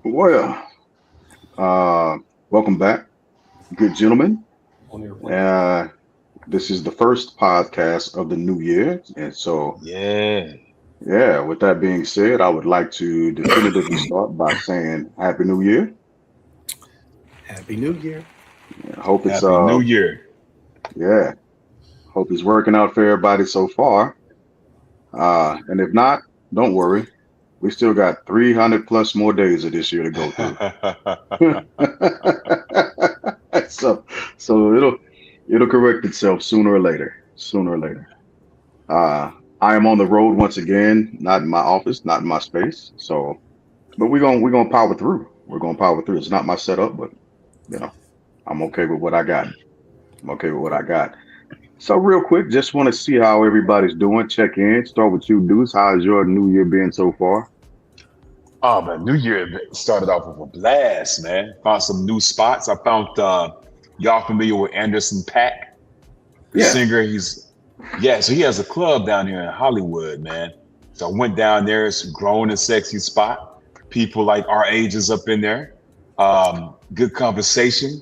Well, welcome back, good gentlemen. Uh, this is the first podcast of the new year. And so, Yeah. yeah, with that being said, I would like to definitively start by saying Happy New Year. Happy New Year. I hope it's, Happy New Year. yeah, hope it's working out for everybody so far. And if not, don't worry. We still got 300 plus more days of this year to go through. so, so it'll correct itself sooner or later. Sooner or later. I am on the road once again, not in my office, not in my space. So, but we're gonna power through. We're gonna power through. It's not my setup, but you know, I'm okay with what I got. I'm okay with what I got. So real quick, just want to see how everybody's doing. Check in. Start with you, Deuce. How's your new year been so far? Oh man, New Year started off with a blast, man. Found some new spots. I found y'all familiar with Anderson Pack, the Yeah. singer. So he has a club down here in Hollywood, man. So I went down there. It's a grown and sexy spot. People like our ages up in there. Good conversation.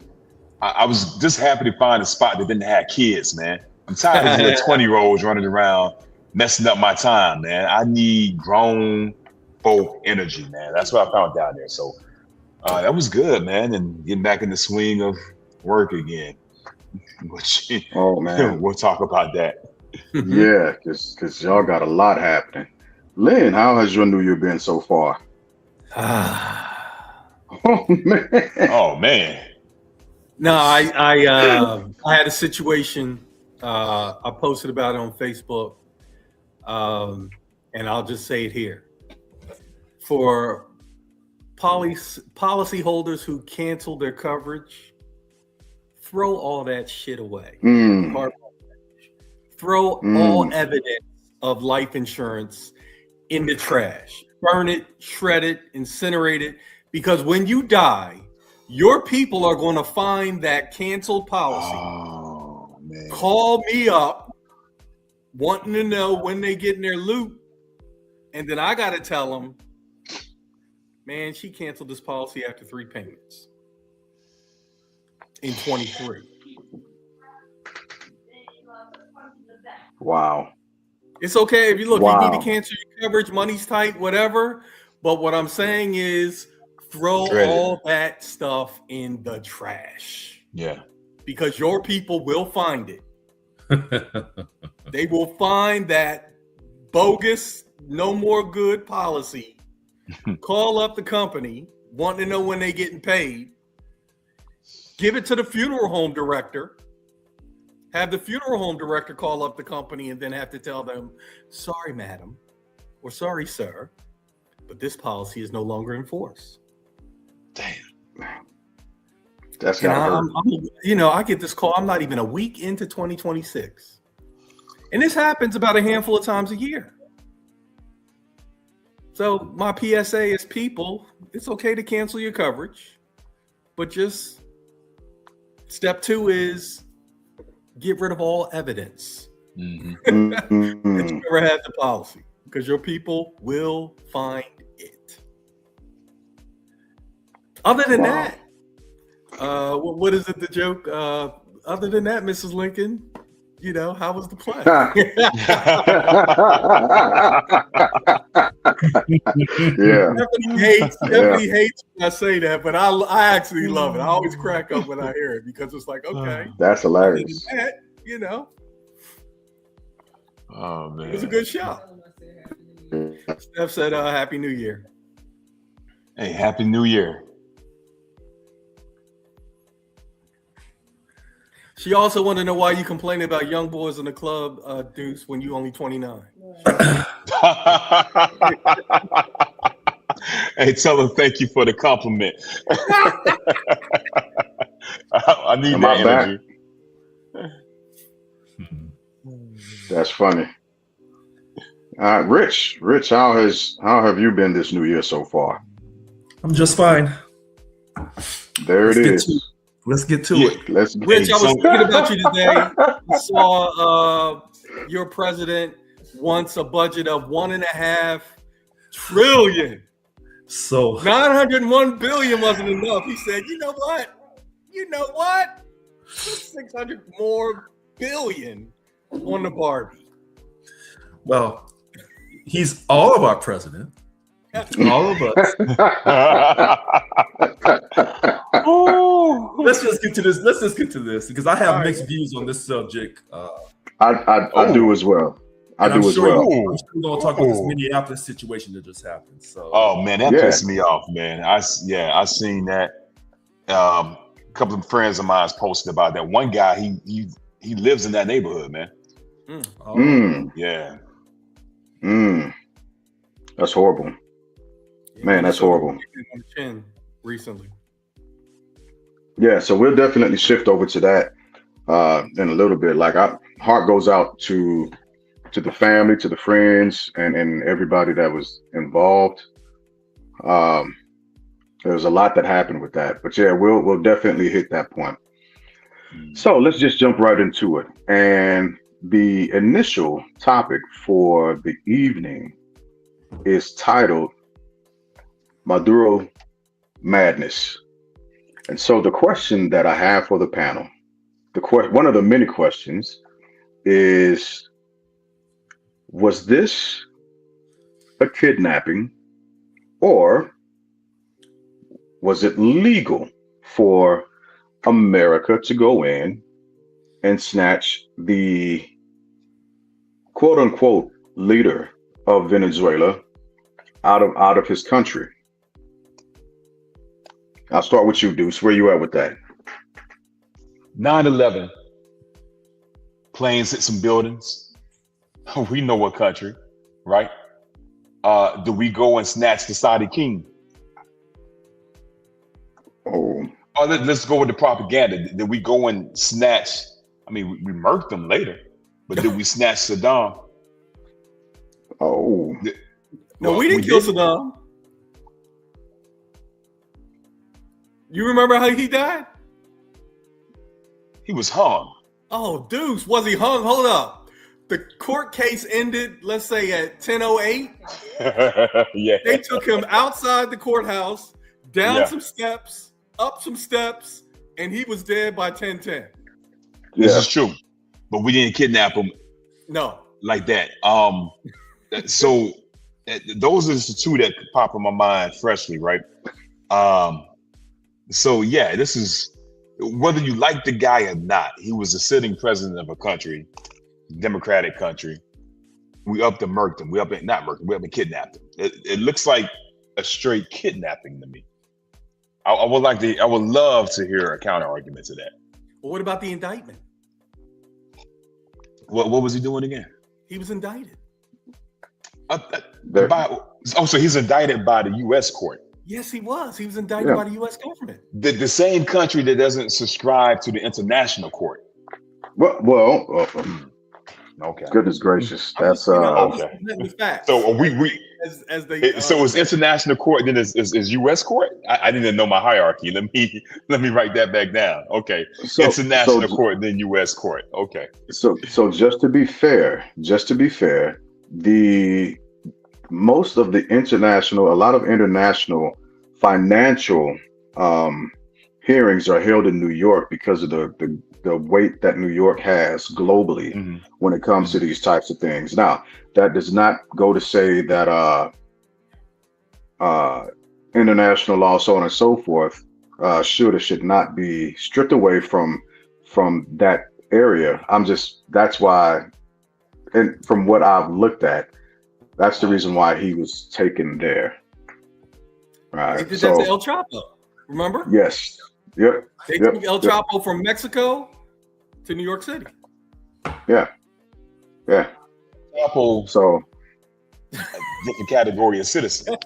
I was just happy to find a spot that didn't have kids, man. I'm tired of little 20-year-olds running around messing up my time, man. I need grown folk energy, man. That's what I found down there. So that was good, man. And getting back in the swing of work again. Which Oh man. we'll talk about that. Yeah, because y'all got a lot happening. Lynn, how has your new year been so far? Oh man. Oh man. No, I had a situation. I posted about it on Facebook, and I'll just say it here. For policyholders who cancel their coverage, throw all that shit away. Mm, Throw all evidence of life insurance in the trash. Burn it, shred it, incinerate it. Because when you die, your people are going to find that canceled policy. Oh man. Call me up, wanting to know when they get in their loot. And then I got to tell them, man, she canceled this policy after 3 payments in 23. wow. It's okay if you look, you Wow. need to cancel your coverage, money's tight, whatever. But what I'm saying is throw Shred it. all that stuff in the trash Yeah. because your people will find it. They will find that bogus, no more good policy. Call up the company, wanting to know when they're getting paid. Give it to the funeral home director. Have the funeral home director call up the company and then have to tell them, sorry, madam, or sorry, sir, but this policy is no longer in force. Damn. That's And gotta hurt. I get this call. I'm not even a week into 2026. And this happens about a handful of times a year. So my PSA is people, it's okay to cancel your coverage, but just step 2 is get rid of all evidence Mm-hmm. that you Mm, ever had the policy because your people will find it. Other than wow. that, what is it, the joke? Other than that, Mrs. Lincoln, how was the play? Yeah. Everybody hates when I say that, but I actually love it. I always crack up when I hear it because it's like, okay, That's other than hilarious. that, Oh it was a man. good show. Steph said, Happy New Year. Hey, Happy New Year. She also wanted to know why you complaining about young boys in the club, Deuce, when you only 29. Hey, tell her thank you for the compliment. I need Am that I back? energy. That's funny. Rich, how have you been this new year so far? I'm just fine. There it Let's get to is. Let's get to Yeah. it. Let's Rich, I was so- thinking about you today. I saw your president wants a budget of $1.5 trillion So 901 billion wasn't enough. He said, you know what? Put 600 more billion on the Barbie. well, he's all of our president. All of us. Let's just get to this because I have mixed views on this subject. I do as well. I'm sure going to talk about this Minneapolis situation that just happened. So, oh man, that pissed me off, man. I seen that. A couple of friends of mine posted about that. One guy, he lives in that neighborhood, man. Yeah. That's horrible. Man, that's horrible. Recently. Yeah, so we'll definitely shift over to that in a little bit. Like, heart goes out to the family, to the friends, and everybody that was involved. There's a lot that happened with that, but yeah, we'll definitely hit that point. So let's just jump right into it. And the initial topic for the evening is titled Maduro Madness. And so the question that I have for the panel, one of the many questions is, was this a kidnapping, or was it legal for America to go in and snatch the quote unquote leader of Venezuela out of his country? I'll start with you, Deuce. Where you at with that? 9/11. Planes hit some buildings. We know what country, right? Do we go and snatch the Saudi king? Oh, let's go with the propaganda. Did we go and snatch? I mean, we murked them later, but did we snatch Saddam? Oh, no, we didn't kill Saddam. You remember how he died? He was hung. Oh, Deuce, was he hung? Hold up. The court case ended, let's say, at 10:08. Yeah. They took him outside the courthouse, down some steps, up some steps, and he was dead by 10:10. This is true, but we didn't kidnap him. No, like that. So those are the two that pop in my mind freshly, right? So yeah, this is whether you like the guy or not. He was a sitting president of a country, democratic country. We up to murked him. We up and kidnapped him. It looks like a straight kidnapping to me. I would love to hear a counter argument to that. Well, what about the indictment? What was he doing again? He was indicted. So he's indicted by the U.S. court. Yes, he was. He was indicted by the U.S. government. The same country that doesn't subscribe to the international court. Well, okay. Goodness gracious, that's okay. Facts. So as they so is international court then is U.S. court? I didn't know my hierarchy. Let me write that back down. Okay, international court then U.S. court. Okay. So just to be fair, most of the a lot of international financial hearings are held in New York because of the weight that New York has globally when it comes to these types of things. Now, that does not go to say that international law, so on and so forth, should or should not be stripped away from that area. That's why, and from what I've looked at, that's the reason why he was taken there. Right. They did that to El Chapo. Remember? Yes. Yep. They took El Chapo from Mexico to New York City. Yeah. Chapo, so different category of citizen.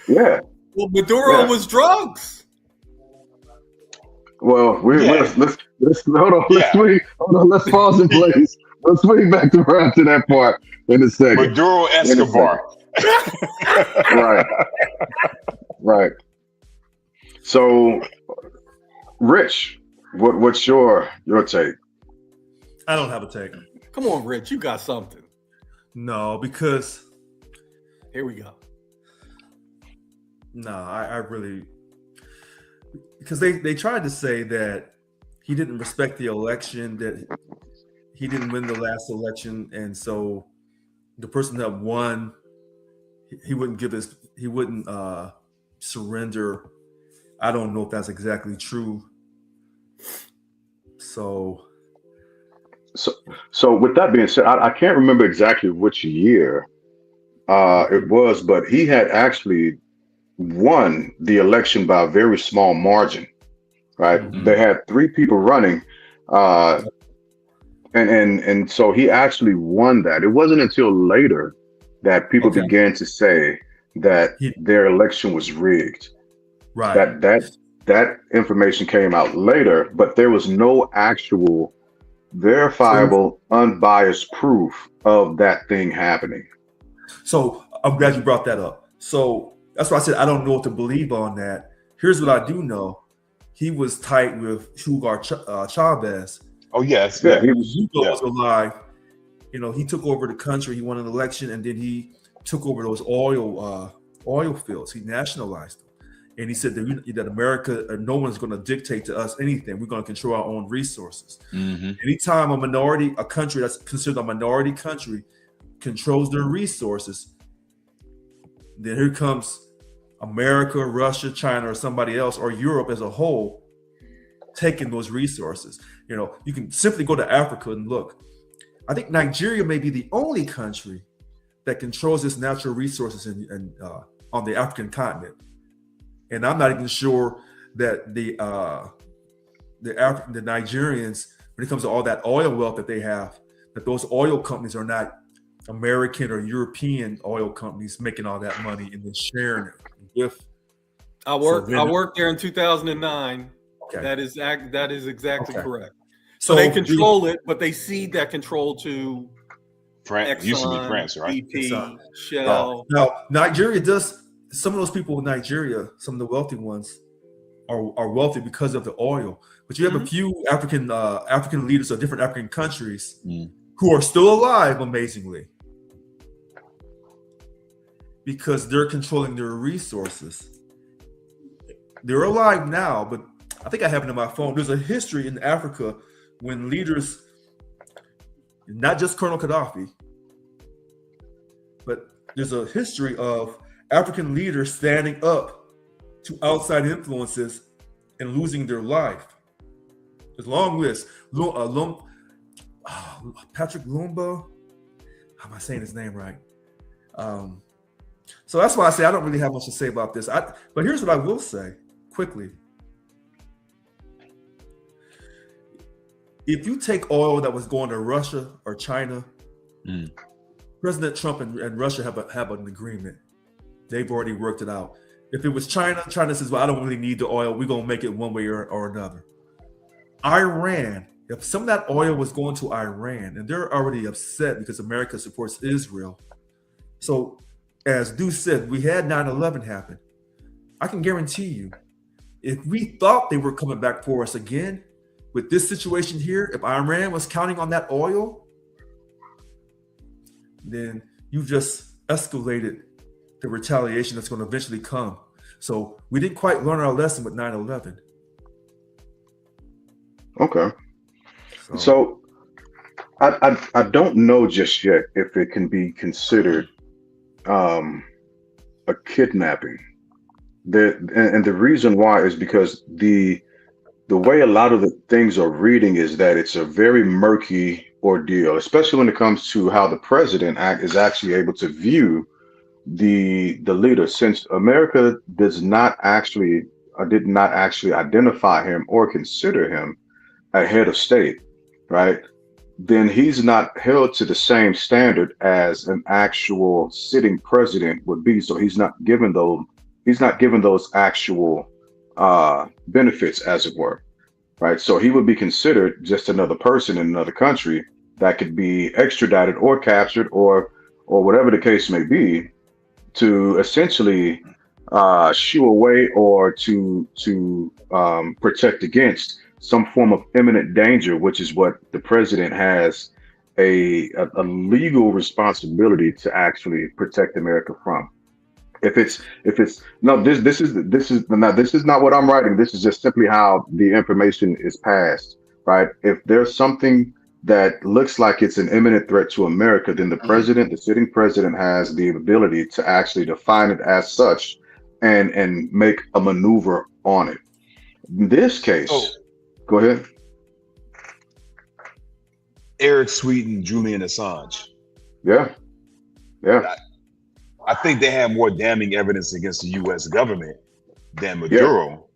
Yeah. Well, Maduro was drugs. Well, let's hold on. Let's pause and please. Let's swing back around to that part in a second. Maduro Escobar. Right. So, Rich, what's your take? I don't have a take. Come on, Rich, you got something. No, because here we go. No, I really, because they tried to say that he didn't respect the election, that he didn't win the last election, and so the person that won, he wouldn't he wouldn't surrender. I don't know if that's exactly true. So, so with that being said, I can't remember exactly which year it was, but he had actually won the election by a very small margin, right? mhm. They had three people running, uh, and so he actually won that. It wasn't until later that people Okay, began to say that he their election was rigged. right. That information came out later, but there was no actual So, verifiable, unbiased proof of that thing happening. so I'm glad you brought that up. So that's why I said I don't know what to believe on that. Here's what I do know: he was tight with Chavez. Oh yes, Yeah, yeah, he When was. Hugo yeah. was alive, he took over the country. He won an election, and then he took over those oil fields. He nationalized them, and he said that America, no one's going to dictate to us anything. We're going to control our own resources. Hmm. Anytime a country that's considered a minority country, controls their resources, then here comes America, Russia, China, or somebody else, or Europe as a whole, taking those resources. You can simply go to Africa and look. I think Nigeria may be the only country that controls its natural resources on the African continent, and I'm not even sure that the Nigerians, when it comes to all that oil wealth that they have, that those oil companies are not American or European oil companies making all that money and then sharing it with. I worked there in 2009. Okay. That is exactly Okay. correct. So they control it, but they cede that control to France used to be Exxon, France, right? BP, Shell. now Nigeria does. Some of those people in Nigeria, some of the wealthy ones, are wealthy because of the oil. But you have a few African leaders of different African countries who are still alive, amazingly, because they're controlling their resources. They're alive now, but I think I have it in my phone. There's a history in Africa when leaders, not just Colonel Gaddafi, but there's a history of African leaders standing up to outside influences and losing their life. There's a long list. Patrick Lumumba. How am I saying his name right? So that's why I say I don't really have much to say about this. But here's what I will say quickly. If you take oil that was going to Russia or China, President Trump and Russia have an agreement. They've already worked it out. If it was China says, well, I don't really need the oil. We're going to make it one way or another. Iran, if some of that oil was going to Iran, and they're already upset because America supports Israel. So, as Deuce said, we had 9/11 happen. I can guarantee you, if we thought they were coming back for us again, with this situation here, if Iran was counting on that oil, then you just escalated the retaliation that's going to eventually come. So we didn't quite learn our lesson with 9/11. Okay. So I don't know just yet if it can be considered a kidnapping. And the reason why is because the way a lot of the things are reading is that it's a very murky ordeal, especially when it comes to how the president is actually able to view the leader, since America did not actually identify him or consider him a head of state, right? Then he's not held to the same standard as an actual sitting president would be. So he's not given those actual benefits, as it were, right? So he would be considered just another person in another country that could be extradited or captured or whatever the case may be, to essentially shoo away or to protect against some form of imminent danger, which is what the president has a legal responsibility to actually protect America from. If it's no, this is not what I'm writing. This is just simply how the information is passed, right? If there's something that looks like it's an imminent threat to America, then the sitting president, has the ability to actually define it as such and make a maneuver on it. In this case, Oh, go ahead. Eric Sweeten, Julian Assange. Yeah, yeah, I think they have more damning evidence against the U.S. government than yeah. Maduro,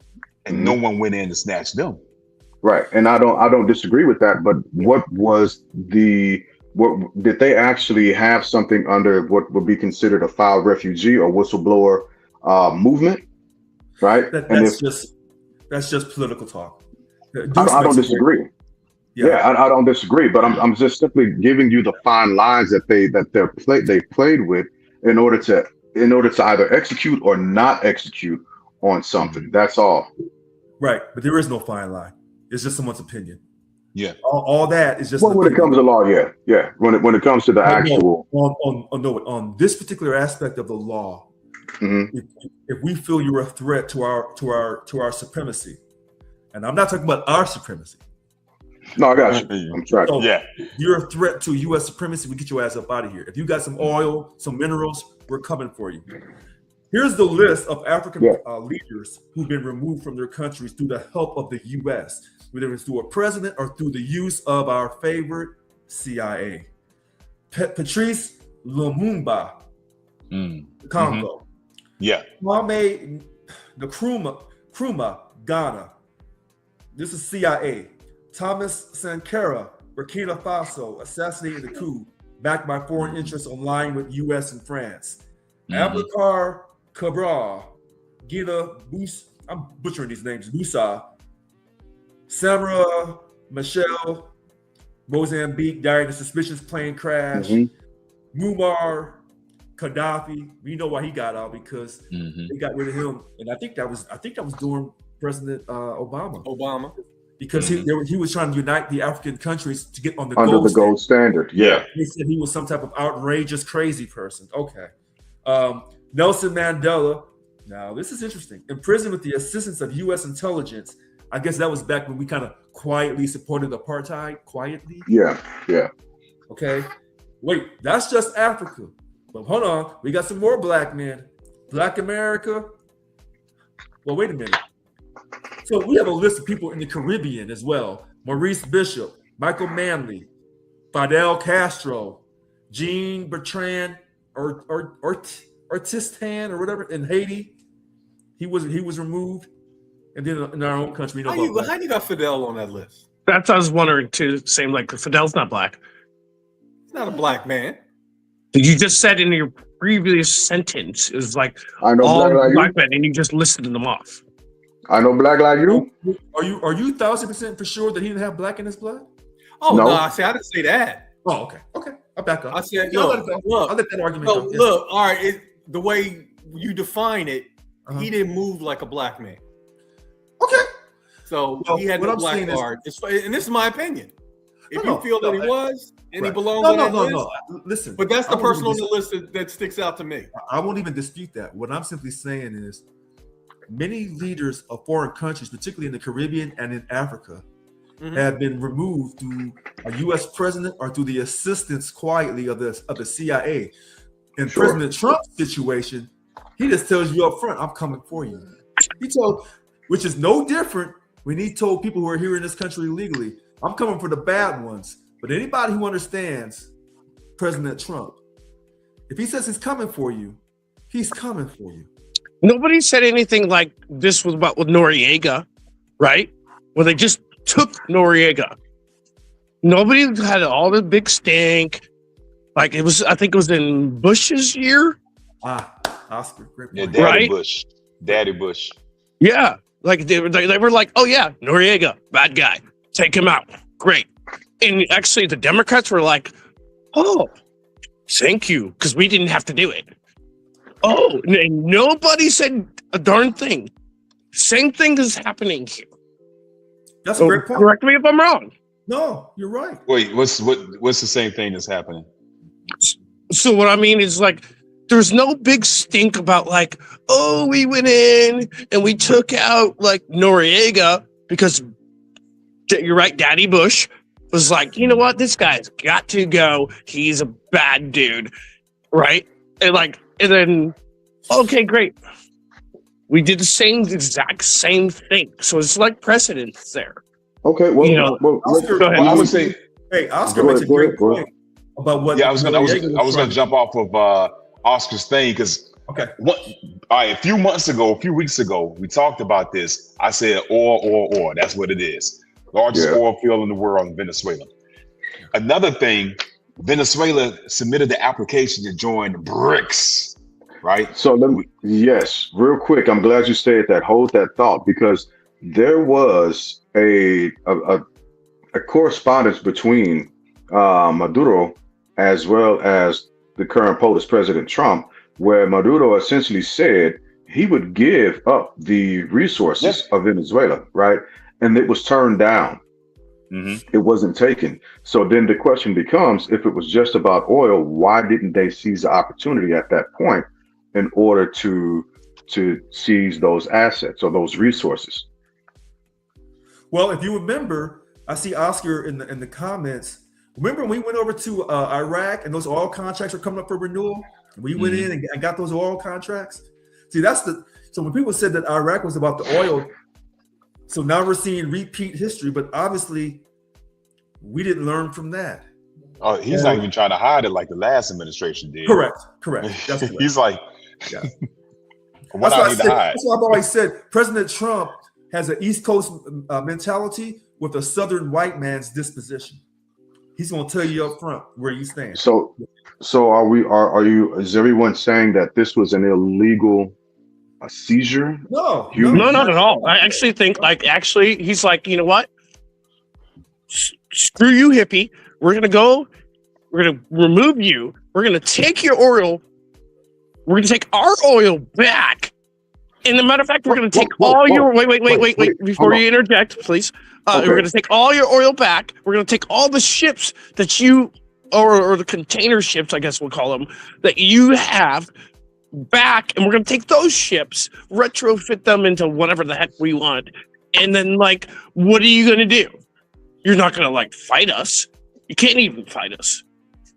and Mhm. no one went in to snatch them. Right, and I don't disagree with that. But what did they actually have something under what would be considered a filed refugee or whistleblower movement, right? That, And that's if just that's just political talk. I don't disagree, yeah, I don't disagree. But I'm just simply giving you the fine lines that they played with in order to either execute or not execute on something. That's all. Right, but there is no fine line. It's just someone's opinion. Yeah. All that is just Well, an when it opinion. comes to law, yeah. When it comes to the No, actual, on this particular aspect of the law, Mhm. if we feel you're a threat to our supremacy, and I'm not talking about our supremacy. No, I got you. I'm trying. So Yeah. if you're a threat to U.S. supremacy, we get your ass up out of here. If you got some oil, some minerals, we're coming for you. Here's the list of African leaders who've been removed from their countries through the help of the U.S., whether it's through a president or through the use of our favorite CIA. Patrice Lumumba, Congo. Yeah. Kwame Nkrumah, Ghana. This is CIA. Thomas Sankara, Burkina Faso, assassinated in a coup backed by foreign interests aligned with U.S. and France. Abubakar Cabral, Gina Bus, I'm butchering these names, Busa, Samra Michel, Mozambique, died in a suspicious plane crash. Muammar Gaddafi, we know why he got out because they got rid of him, and I think that was during President Obama, because he was trying to unite the African countries to get on the Under gold the gold standard. Yeah. He said he was some type of outrageous, crazy person. Okay. Nelson Mandela. Now, this is interesting. Imprisoned with the assistance of U.S. intelligence. I guess that was back when we kind of quietly supported apartheid. Quietly. Yeah. Yeah. Okay. Wait, that's just Africa. But hold on. We got some more black men. Black America. Well, wait a minute. So we have a list of people in the Caribbean as well. Maurice Bishop, Michael Manley, Fidel Castro, Jean Bertrand Artistan or whatever in Haiti. He was removed. And then in our own country, how you got Fidel on that list? That's what I was wondering too. Same, like Fidel's not black. He's not a black man. You just said in your previous sentence is like I know all black like black you. men, and you just listed them off. I know black like you. Are you 1,000% for sure that he didn't have black in his blood? Oh No. no, I didn't say that. Oh, okay. I'll back up. I said, I'll look, let that argument no, go. Yeah. look, all right. The way you define it, Uh-huh. he didn't move like a black man. Okay. So Well, he had what no I'm black saying is- card. And this is my opinion. If No, you feel that no, he was and he Right. belongs No, on no, that no, list, no. Listen, but that's the I won't person on even the list that sticks out to me. I won't even dispute that. What I'm simply saying is many leaders of foreign countries, particularly in the Caribbean and in Africa, have been removed through a U.S. president or through the assistance quietly of the CIA. In Sure. President Trump's situation, he just tells you up front, I'm coming for you. Which is no different when he told people who are here in this country illegally, I'm coming for the bad ones. But anybody who understands President Trump, if he says he's coming for you, he's coming for you. Nobody said anything like this was about with Noriega, right? Where they just took Noriega. Nobody had all the big stink. Like I think it was in Bush's year. Oscar, great Yeah, point. Daddy Right? Bush. Daddy Bush. Yeah. Like they were like, oh yeah, Noriega, bad guy. Take him out. Great. And actually the Democrats were like, oh, thank you, because we didn't have to do it. Oh, and nobody said a darn thing. Same thing is happening here. That's a So great point. correct me if I'm wrong. No, you're right. Wait, what's the same thing that's happening? So what I mean is like there's no big stink about like, oh, we went in and we took out like Noriega because you're right, Daddy Bush was like, you know what, this guy's got to go. He's a bad dude, right? And then, okay, great. We did the exact same thing. So it's like precedence there. Okay, well, You know, Oscar, go ahead. Well, I would say, hey, Oscar Go makes a ahead, go great ahead, go ahead. point about what. yeah, I was gonna Noriega trying- jump off of Oscar's thing because Okay. all right, a few weeks ago, we talked about this. I said or. That's what it is. Largest Yeah. oil field in the world in Venezuela. Another thing, Venezuela submitted the application to join BRICS, right? So yes, real quick. I'm glad you said that. Hold that thought, because there was a correspondence between Maduro as well as the current POTUS President Trump, where Maduro essentially said he would give up the resources of Venezuela, right? And it was turned down. It wasn't taken. So then the question becomes, if it was just about oil, why didn't they seize the opportunity at that point in order to seize those assets or those resources? Well, if you remember, I see Oscar in the comments. Remember when we went over to Iraq and those oil contracts were coming up for renewal? We went in and got those oil contracts. See, so when people said that Iraq was about the oil, so now we're seeing repeat history, but obviously we didn't learn from that. Oh, he's not even trying to hide it like the last administration did. Correct. That's correct. He's like, Yeah. what I need to hide? That's why I've always said President Trump has an East Coast mentality with a Southern white man's disposition. He's going to tell you up front where you stand. So is everyone saying that this was an illegal seizure? No, No, not at all. I actually think he's like, you know what? Screw you, hippie. We're gonna remove you. We're gonna take your oil. We're gonna take our oil back. And a matter of fact, we're gonna take all your wait. Before you interject, please. Okay. We're gonna take all your oil back. We're gonna take all the ships that you or the container ships, I guess we'll call them, that you have back, and we're gonna take those ships, retrofit them into whatever the heck we want, and then like, what are you gonna do? You're not gonna like fight us. You can't even fight us.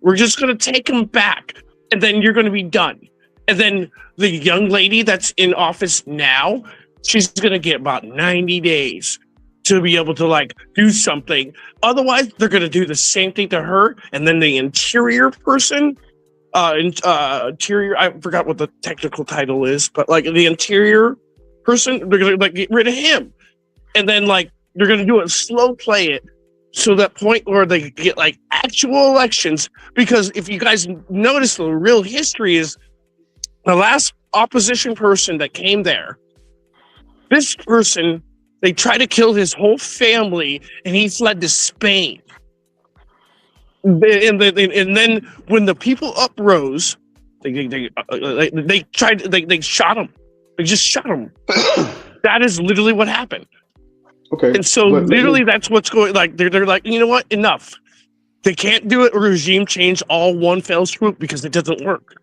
We're just gonna take them back, and then you're gonna be done. And then the young lady that's in office now, she's gonna get about 90 days to be able to like do something. Otherwise, they're gonna do the same thing to her, and then the interior person. Interior, I forgot what the technical title is, but like the interior person, they're gonna like get rid of him, and then like they're gonna do it slow play it to that point where they get like actual elections. Because if you guys notice, the real history is the last opposition person that came there. This person, they tried to kill his whole family, and he fled to Spain. And then when the people uprose, they shot him. They just shot him. That is literally what happened. Okay. And so literally that's what's going, like they're like, you know what? Enough. They can't do it regime change all one fell swoop because it doesn't work.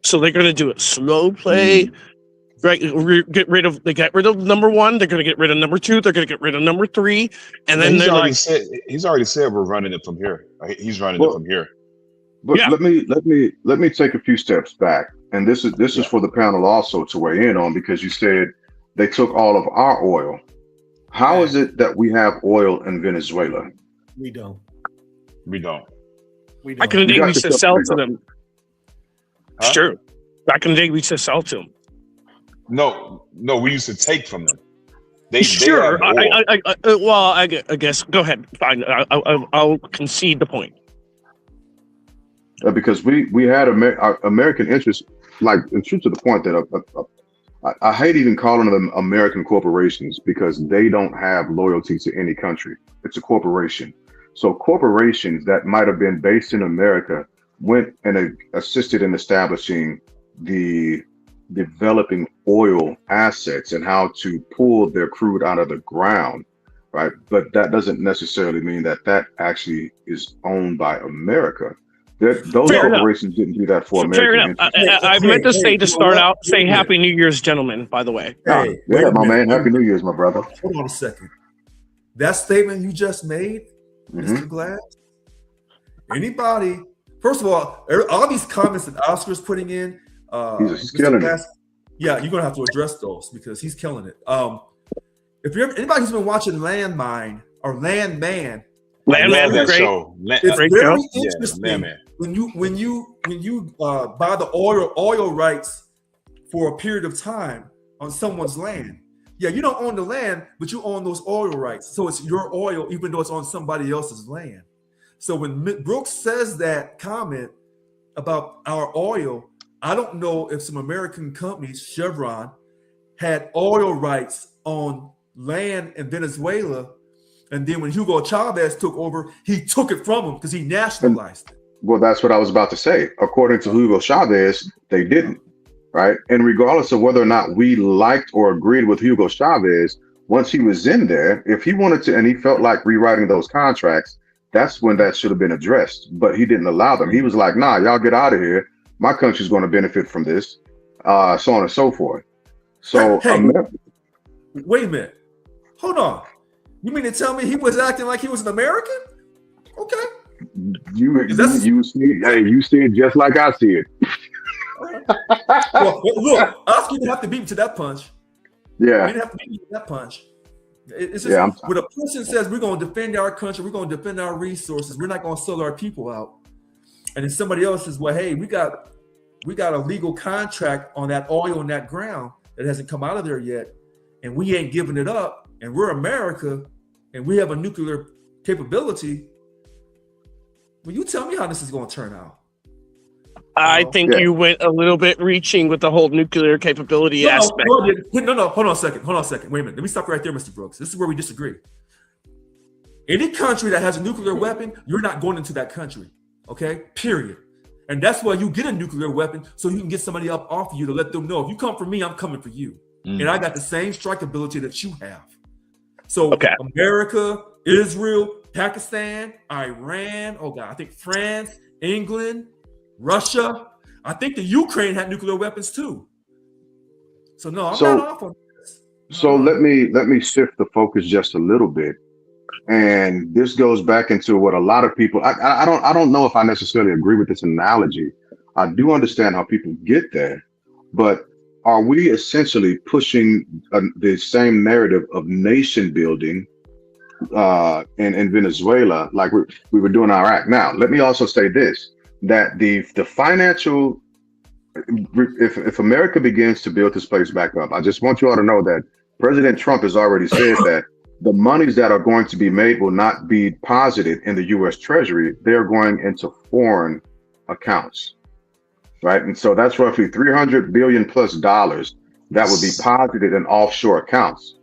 So they're gonna do it slow play. Right, they got rid of number one. They're going to get rid of number two. They're going to get rid of number three, and then they're like, he's already said we're running it from here. He's running it from here. But Yeah. let me take a few steps back, and this is for the panel also to weigh in on, because you said they took all of our oil. How is it that we have oil in Venezuela? We don't. back in the day we used to sell to them. Huh? Sure, back in the day we used to sell to them. No, we used to take from them. Sure. They I guess. Go ahead. Fine. I'll concede the point. Because we had American interests, like, and true to the point that I hate even calling them American corporations, because they don't have loyalty to any country. It's a corporation. So corporations that might have been based in America went and assisted in establishing the developing oil assets and how to pull their crude out of the ground, right? But that doesn't necessarily mean that actually is owned by America. Those Fair enough. operations didn't do that for Fair American enough. interests. I meant to say to start out, say Wait a minute. Happy New Year's, gentlemen, by the way. Hey, wait Yeah, a my minute. man. Happy New Year's, my brother. Hold on a second. That statement you just made, Mhm. Mr. Glass. Anybody? First of all these comments that Oscar's putting in, He's Mr. killing it. Glass, yeah, you're gonna have to address those because he's killing it. If you're anybody who's been watching Landmine or Landman, Landman that was great. show. it's Great very show. Yeah, interesting Landman. when you buy the oil rights for a period of time on someone's land. Yeah, you don't own the land, but you own those oil rights. So it's your oil, even though it's on somebody else's land. So when Brooks says that comment about our oil, I don't know if some American companies, Chevron, had oil rights on land in Venezuela. And then when Hugo Chavez took over, he took it from him because he nationalized it. Well, that's what I was about to say. According to Hugo Chavez, they didn't, right? And regardless of whether or not we liked or agreed with Hugo Chavez, once he was in there, if he wanted to and he felt like rewriting those contracts, that's when that should have been addressed. But he didn't allow them. He was like, nah, y'all get out of here. My country's going to benefit from this, so on and so forth. So, Hey, wait a minute. Hold on. You mean to tell me he was acting like he was an American? Okay. you see it just like I see it. Well, look, Oscar didn't have to beat me to that punch. Yeah. He didn't have to beat me to that punch. It's just when a person says we're going to defend our country, we're going to defend our resources, we're not going to sell our people out. And then somebody else says, well, hey, we got a legal contract on that oil in that ground that hasn't come out of there yet, and we ain't giving it up, and we're America, and we have a nuclear capability. Well, you tell me how this is going to turn out. I think you went a little bit reaching with the whole nuclear capability aspect. No, hold on a second. Wait a minute. Let me stop right there, Mr. Brooks. This is where we disagree. Any country that has a nuclear weapon, you're not going into that country. Okay? Period. And that's why you get a nuclear weapon, so you can get somebody up off of you to let them know, if you come for me, I'm coming for you. And I got the same strike ability that you have. So America, Israel, Pakistan, Iran, I think France, England, Russia. I think the Ukraine had nuclear weapons too. So no, I'm not off on this. So let me shift the focus just a little bit. And this goes back into what a lot of people, I don't know if I necessarily agree with this analogy. I do understand how people get there, but are we essentially pushing the same narrative of nation building in Venezuela like we were doing in Iraq? Now, let me also say this, that the financial, if America begins to build this place back up, I just want you all to know that President Trump has already said that the monies that are going to be made will not be posited in the U.S. Treasury. They're going into foreign accounts, right? And so that's roughly $300 billion plus that would be posited in offshore accounts.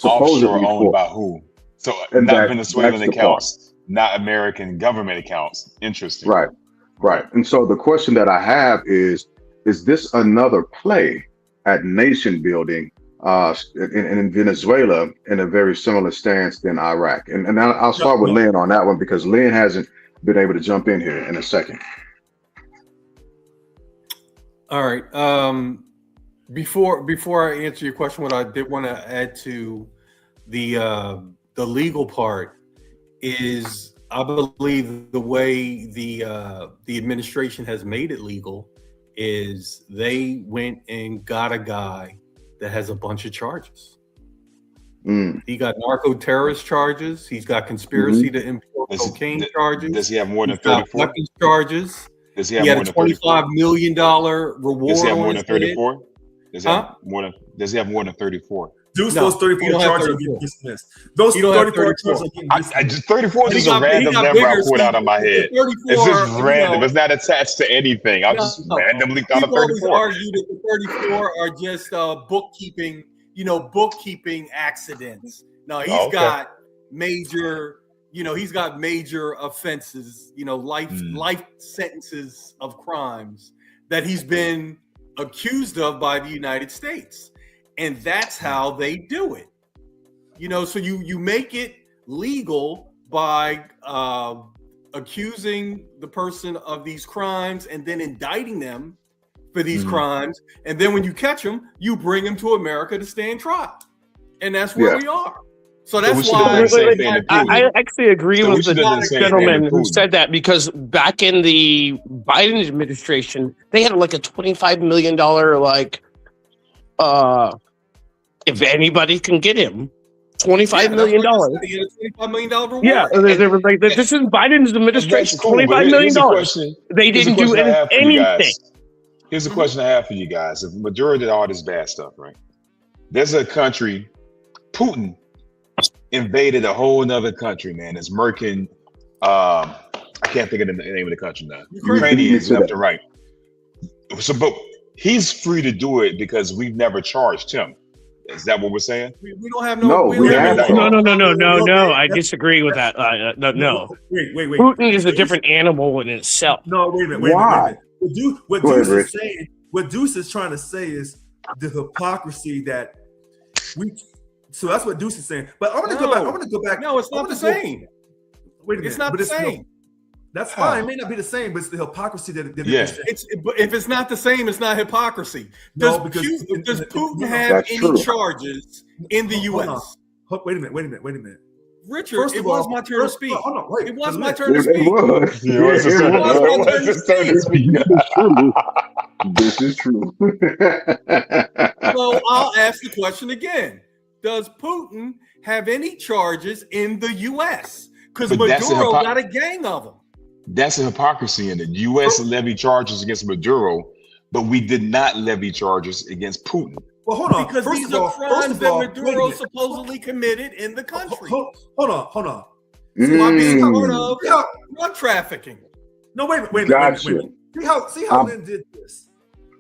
Offshore owned by who? So not Venezuelan accounts, not American government accounts. Interesting. Right. And so the question that I have is this another play at nation building in Venezuela in a very similar stance than Iraq? And I'll start with Lynn on that one, because Lynn hasn't been able to jump in here in a second. All right. Before I answer your question, what I did want to add to the legal part is, I believe the way the administration has made it legal is they went and got a guy that has a bunch of charges. He got narco-terrorist charges. He's got conspiracy to import cocaine charges. Does he have more than 34? Weapons charges. Does he have He more had than a $25 million reward. Does he have on more his than head. 34? Does he have more than 34? Those 34 charges are getting dismissed. Those 34 charges are getting dismissed. 34 is just a random number I pulled out of my head. It's just random. It's not attached to anything. I just randomly thought of 34. People always argue that the 34 are just bookkeeping accidents. No, he's got major, he's got major offenses, life sentences of crimes that he's been accused of by the United States. And that's how they do it. So you make it legal by accusing the person of these crimes and then indicting them for these crimes. And then when you catch them, you bring them to America to stand trial. And that's where we are. So that's why I actually agree with the gentleman who said that, because back in the Biden administration, they had like a $25 million, if anybody can get him, $25 million. He had a $25 million reward. Yeah, they were like, this is Biden's administration, cool, $25 million. They didn't do anything. Here's a question I have for you guys. If Maduro did all this bad stuff, right? There's a country, Putin invaded a whole nother country, man. It's murking, I can't think of the name of the country now. Ukrainians left and right. So, but he's free to do it because we've never charged him. Is that what we're saying? We don't have no. I disagree with that. No. Wait. Putin is a different animal in itself. No, wait a minute. Why? What Deuce is trying to say is the hypocrisy that we. So that's what Deuce is saying. But I'm going to go back. No, it's not the same. Wait a minute. It's not the same. That's fine. It may not be the same, but it's the hypocrisy that if it's not the same, it's not hypocrisy. Does Putin have any charges in the U.S.? Wait a minute. Richard, First of all, was my turn to speak. It was my turn to speak. This is true. So I'll ask the question again. Does Putin have any charges in the U.S.? Because Maduro got a gang of them. That's a hypocrisy in it. The U.S. levied charges against Maduro, but we did not levy charges against Putin. Well, hold on. Because these are crimes that Maduro supposedly committed in the country. Hold on. So I'm being part of drug trafficking. No, wait a minute. See how Lynn did this.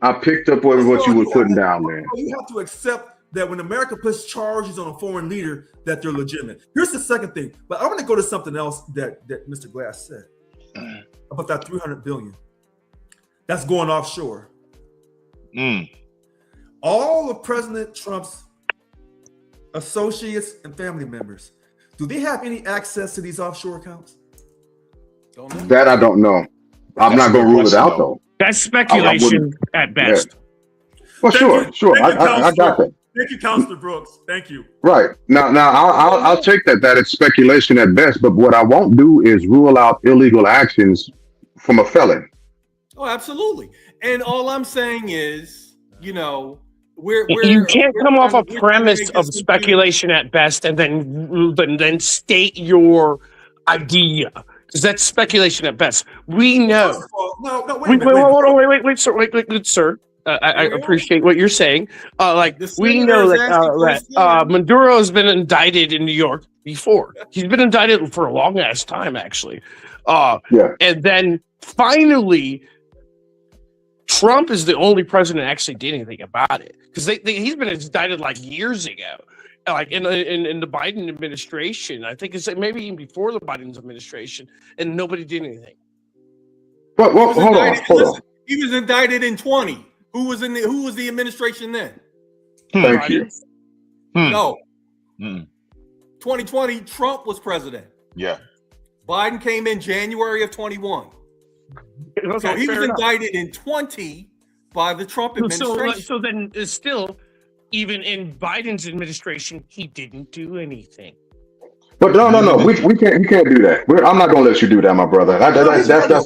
I picked up what you were putting down there. You have to accept that when America puts charges on a foreign leader, that they're legitimate. Here's the second thing, but I'm going to go to something else that Mr. Glass said about that $300 billion that's going offshore. All of President Trump's associates and family members, do they have any access to these offshore accounts? That I don't know. I'm not going to rule it out though. That's speculation at best. Yeah. Well, sure. I got that. Thank you, Counselor Brooks. Thank you. Right. Now I'll take that it's speculation at best, but what I won't do is rule out illegal actions from a felon. Oh, absolutely. And all I'm saying is, you can't come off a premise of speculation at best and then state your idea, because that's speculation at best. We know. Wait, sir. I appreciate what you're saying. We know that Maduro has been indicted in New York before. He's been indicted for a long ass time, actually. And then finally, Trump is the only president that actually did anything about it, because he's been indicted like years ago, like in the Biden administration. I think it's maybe even before the Biden administration, and nobody did anything. But hold on. He was indicted in 20. Who was the administration then? Thank you. No. 2020, Trump was president. Yeah. Biden came in January of 21. Okay, so he was indicted in 20 by the Trump administration. So then it's still, even in Biden's administration, he didn't do anything. But no. We can't. You can't do that. I'm not going to let you do that, my brother. That's a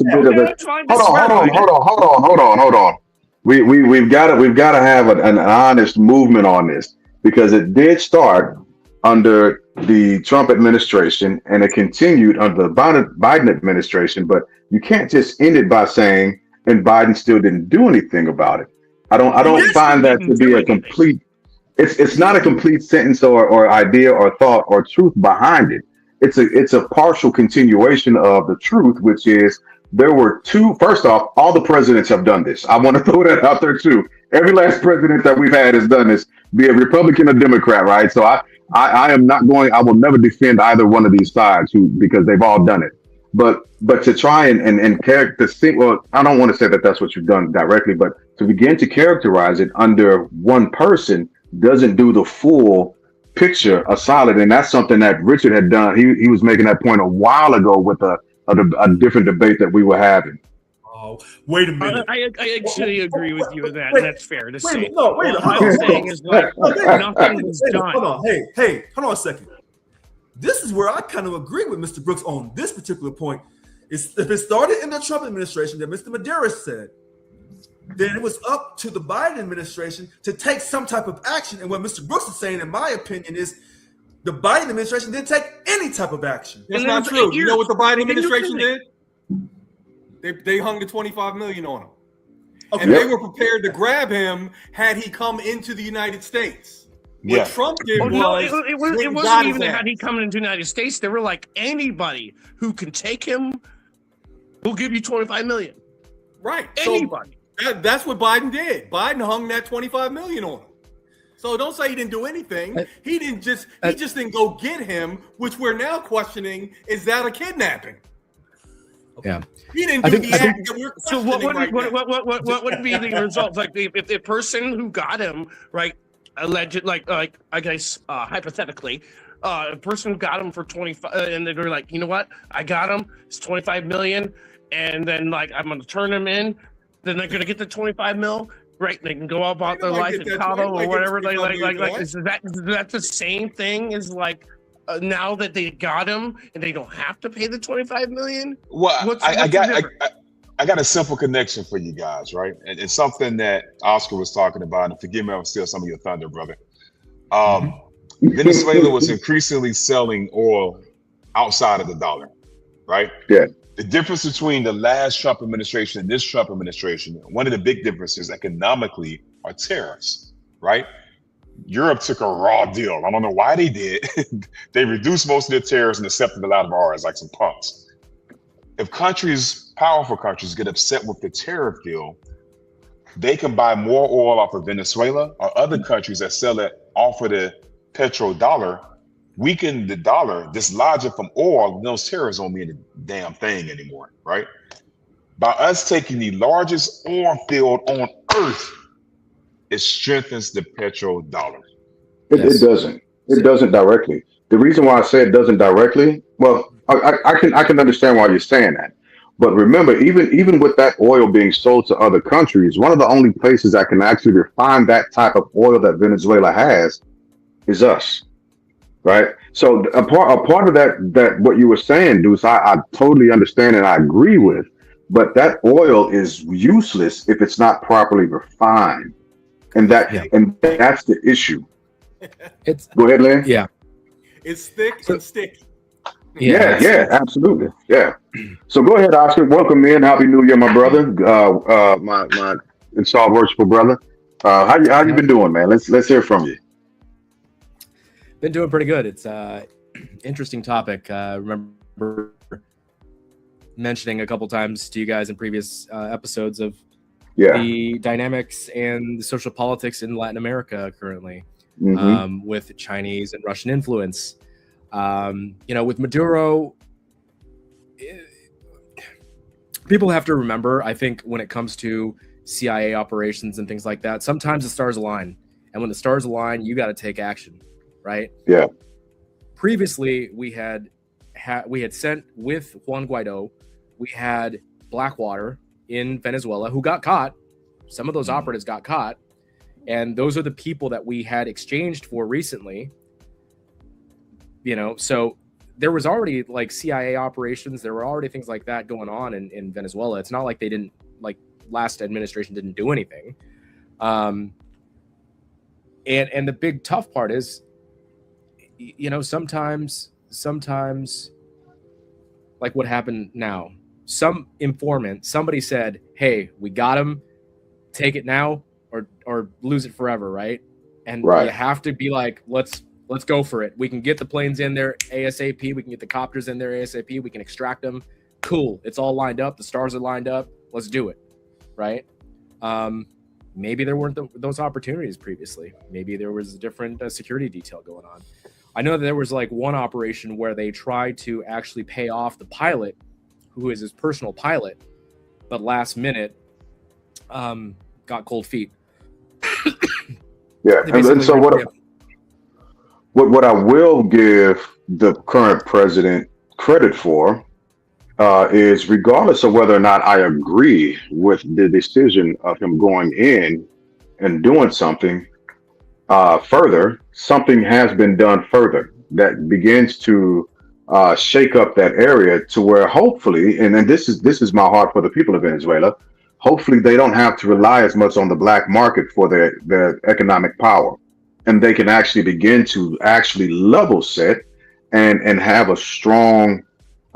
bit of it. Hold on. We've got to have an honest movement on this, because it did start under the Trump administration and it continued under the Biden administration. But you can't just end it by saying, and Biden still didn't do anything about it. I don't find that to be a complete. It's not a complete sentence or idea or thought or truth behind it. It's a partial continuation of the truth, which is there were two. First off, all the presidents have done this. I want to throw that out there too. Every last president that we've had has done this, be it Republican or Democrat, right? So I am not going. I will never defend either one of these sides because they've all done it. But to try and character, well, I don't want to say that that's what you've done directly, but to begin to characterize it under one person doesn't do the full picture a solid. And that's something that Richard had done. He was making that point a while ago with the a different debate that we were having. Oh, wait a minute. I actually agree with you with that. Wait, That's fair to wait a say. minute. No, wait a minute. What Hold I'm on, saying is like nothing was done. Hold on. Hey, hold on a second. This is where I kind of agree with Mr. Brooks on this particular point. If it started in the Trump administration that Mr. Maduro said, then it was up to the Biden administration to take some type of action. And what Mr. Brooks is saying, in my opinion, is the Biden administration didn't take any type of action. That's And not then true. here- You know what the Biden and then administration you're did? They hung the $25 million on him. Okay. And they were prepared to grab him had he come into the United States. Yeah. What Trump did Oh, no, it went wasn't and got his even that ass. had he come into the United States. They were like, anybody who can take him, we'll give you 25 million. Right. So Anybody. that's what Biden did. Biden hung that $25 million on him. So don't say he didn't do anything. He just didn't go get him, which we're now questioning, is that a kidnapping? Yeah. He didn't I do think- the I act that we're So what questioning would right now. what would be the results? Like if the person who got him, right, alleged, like I guess hypothetically, a person who got him for 25, and they were like, you know what, I got him, it's 25 million, and then like I'm gonna turn him in, then they're gonna get the 25 mil. Right, they can go about their life in Cabo or whatever. Is that the same thing as like now that they got him and they don't have to pay the 25 million? Well, What's I the got a simple connection for you guys, right? And it's something that Oscar was talking about. And forgive me, I'm steal some of your thunder, brother. Venezuela was increasingly selling oil outside of the dollar, right? Yeah. The difference between the last Trump administration and this Trump administration, one of the big differences economically are tariffs, right? Europe took a raw deal. I don't know why they did. They reduced most of their tariffs and accepted a lot of ours, like some punks. If powerful countries get upset with the tariff deal, they can buy more oil off of Venezuela or other countries that sell it off of the petrodollar, weaken the dollar, dislodge it from oil, and those tariffs don't mean a damn thing anymore, right? By us taking the largest oil field on earth, it strengthens the petrodollar. It doesn't. It doesn't directly. The reason why I say it doesn't directly, well, I can understand why you're saying that. But remember, even with that oil being sold to other countries, one of the only places that can actually refine that type of oil that Venezuela has is us. Right. So a part of that what you were saying, Deuce, I totally understand and I agree with. But that oil is useless if it's not properly refined. And that's the issue. Go ahead, Lynn. Yeah. It's thick and sticky. Yeah, absolutely. Yeah. So go ahead, Oscar. Welcome in. Happy New Year, my brother. My installed worshipful brother. How you been doing, man? Let's hear from you. Been doing pretty good. It's interesting topic. Remember mentioning a couple times to you guys in previous episodes of the dynamics and the social politics in Latin America currently, with Chinese and Russian influence. With Maduro, people have to remember, I think, when it comes to CIA operations and things like that, sometimes the stars align. And when the stars align, you got to take action, right? Yeah. Previously, we had sent with Juan Guaido, we had Blackwater in Venezuela who got caught. Some of those operatives got caught. And those are the people that we had exchanged for recently. So there was already like CIA operations. There were already things like that going on in Venezuela. It's not like they didn't, like last administration didn't do anything. And the big tough part is, sometimes like what happened now, some informant, somebody said, hey, we got him, take it now or lose it forever. Right. And you have to be like, let's go for it. We can get the planes in there ASAP. We can get the copters in there ASAP. We can extract them. Cool. It's all lined up. The stars are lined up. Let's do it. Right. Maybe there weren't those opportunities previously. Maybe there was a different security detail going on. I know that there was like one operation where they tried to actually pay off the pilot, who is his personal pilot, but last minute got cold feet. Yeah, and so what I will give the current president credit for is regardless of whether or not I agree with the decision of him going in and doing something further, something has been done further that begins to shake up that area to where hopefully, and then this is my heart for the people of Venezuela. Hopefully, they don't have to rely as much on the black market for their economic power, and they can actually begin to actually level set and have a strong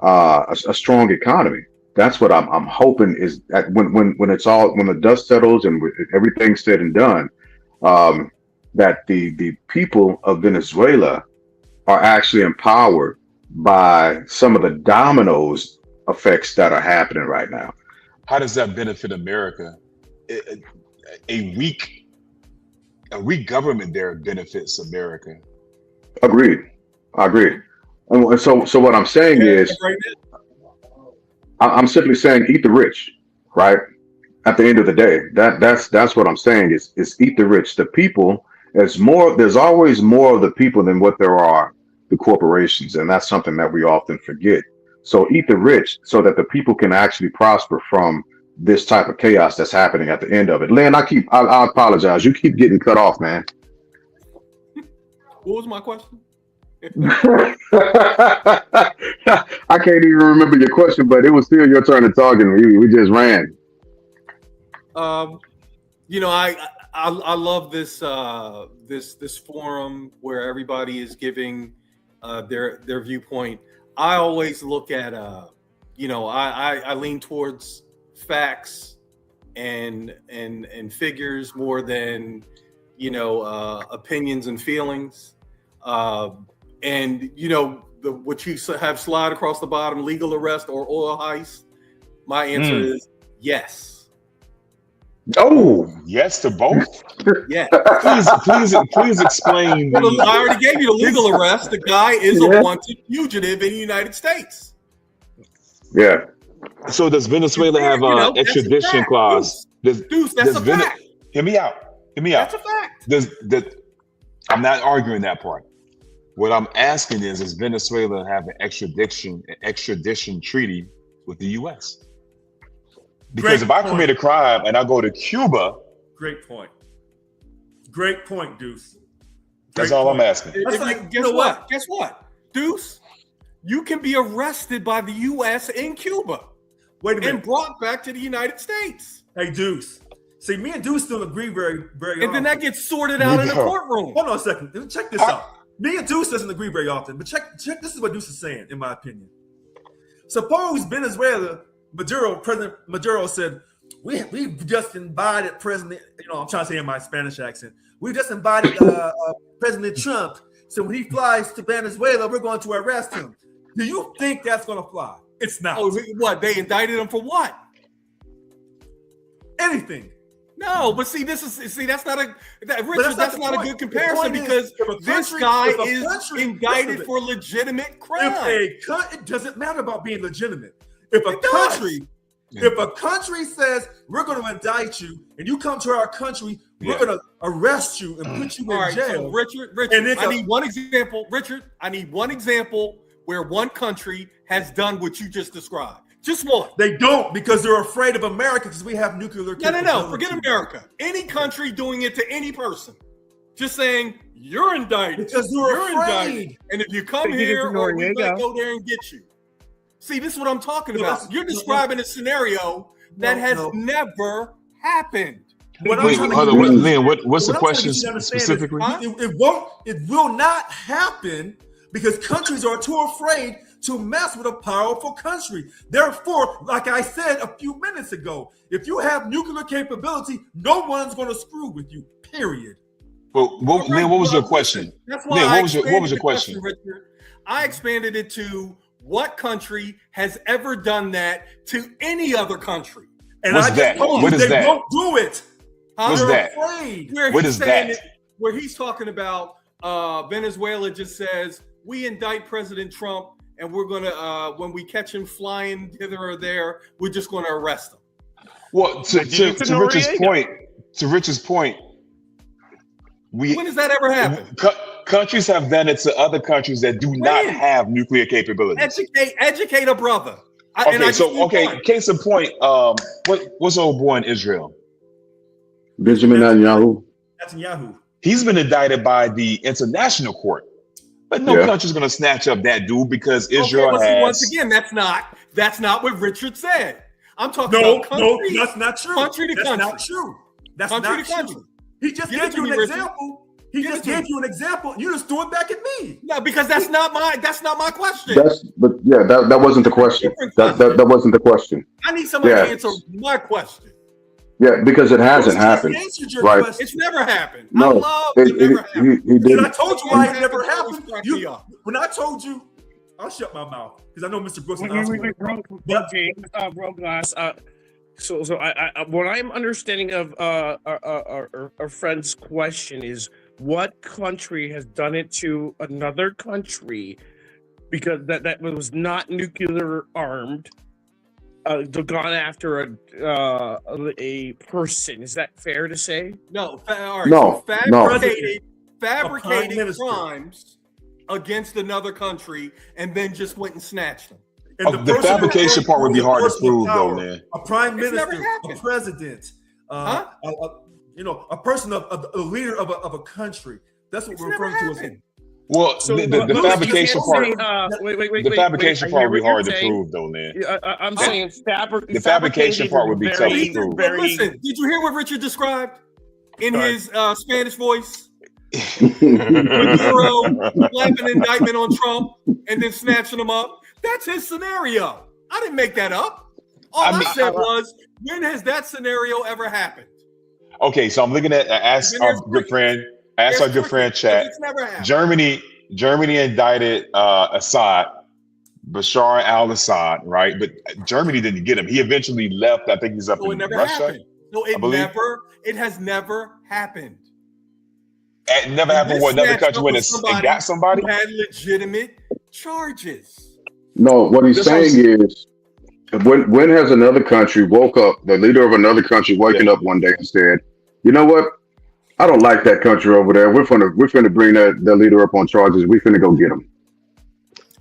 a strong economy. That's what I'm hoping is that when it's all when the dust settles and everything's said and done, that the people of Venezuela are actually empowered by some of the dominoes effects that are happening right now. How does that benefit America? A weak government there benefits America. Agreed. I agree. And so what I'm saying is, I'm simply saying, eat the rich, right? At the end of the day, that's what I'm saying is eat the rich. The people, there's always more of the people than what there are the corporations, and that's something that we often forget. So eat the rich so that the people can actually prosper from this type of chaos that's happening at the end of it. Lynn, I apologize. You keep getting cut off, man. What was my question? I can't even remember your question, but it was still your turn to talk, and we just ran. I love this this forum where everybody is giving their viewpoint. I always look at I lean towards facts and figures more than opinions and feelings. What you have slide across the bottom, legal arrest or oil heist. My answer is yes. Oh, yes to both. Yeah. Please explain. I already gave you the legal arrest. The guy is a wanted fugitive in the United States. Yeah. So does Venezuela have an extradition clause? Deuce, that's a fact. Hear me out. That's a fact. I'm not arguing that part. What I'm asking is, does Venezuela have an extradition treaty with the U.S.? Because if I commit a crime and I go to Cuba, great point, Deuce. That's all I'm asking. Guess what, Deuce? You can be arrested by the U.S. in Cuba. Wait a minute. And brought back to the United States. Hey, Deuce. See, me and Deuce don't agree very, very often. And then that gets sorted out in the courtroom. Hold on a second. Check this out. Me and Deuce doesn't agree very often, but check. This is what Deuce is saying, in my opinion. Suppose Venezuela, President Maduro said, we've just invited President, I'm trying to say in my Spanish accent, we just invited President Trump, so when he flies to Venezuela, we're going to arrest him. Do you think that's going to fly? It's not. Oh, what? They indicted him for what? Anything. No, but that's not a good comparison because this guy is indicted for legitimate crime. It doesn't matter about being legitimate. If a country says we're going to indict you and you come to our country, we're going to arrest you and put you in jail. So Richard, I need one example. Richard, I need one example where one country has done what you just described. Just one. They don't, because they're afraid of America because we have nuclear capability. No. Forget America. Any country doing it to any person. Just saying, you're indicted. Because you're indicted. And if you come here, or we might go there and get you. See, this is what I'm talking about. You're describing a scenario that has never happened. Lynn, what's the question specifically? It will not happen because countries are too afraid to mess with a powerful country. Therefore, like I said a few minutes ago, if you have nuclear capability, no one's going to screw with you, period. Well, Lynn, what was your question? That's why what was your question, Richard? I expanded it to what country has ever done that to any other country? And What's that? What is they that? won't do it. What's that? What is that? Where he's talking about Venezuela just says, we indict President Trump and we're going to, when we catch him flying hither or there, we're just going to arrest him. Well, to Richard's point, when does that ever happen? Countries have done it to other countries that do not have nuclear capabilities. Educate a brother. Case in point, what's old boy in Israel? Benjamin Netanyahu. He's been indicted by the international court, but no country's going to snatch up that dude because Israel has. Once again, that's not what Richard said. I'm talking about country. No, that's not true. Country to country. That's not true. That's country not to country. true. He just gave you an example. He just gave you an example. You just threw it back at me. No, because that's not my question. That wasn't the question. That wasn't the question. I need somebody to answer my question. Yeah, because it hasn't happened. Right? Question. It's never happened. No, it never happened. He didn't. And I told you why it never happened. When I told you, I'll shut my mouth because I know Mr. Brooks. Bro, glass. So what I'm understanding of our friend's question is, what country has done it to another country because that was not nuclear armed? Gone after a person. Is that fair to say? No. No. Fabricated crimes against another country and then just went and snatched them. And the fabrication part would be hard to prove, though, man. A prime minister, a president, a person, a leader of a country. That's what we're referring to as. Well, so the fabrication part. The fabrication part would be hard to prove, though, man. I'm saying the fabrication part would be tough to prove. Listen, did you hear what Richard described in his Spanish voice? Maduro slapping an indictment on Trump and then snatching him up. That's his scenario. I didn't make that up. All I said was, when has that scenario ever happened? Okay, so I'm looking at our good friend Chat. Germany indicted Assad, Bashar al-Assad, right? But Germany didn't get him. He eventually left. I think he's up in Russia. Happened. No, it has never happened. It never happened when another country went and got somebody who had legitimate charges. No, what he's saying is, when has another country woke up, the leader of another country waking up one day and said, you know what? I don't like that country over there. We're finna bring the leader up on charges. We're finna go get him.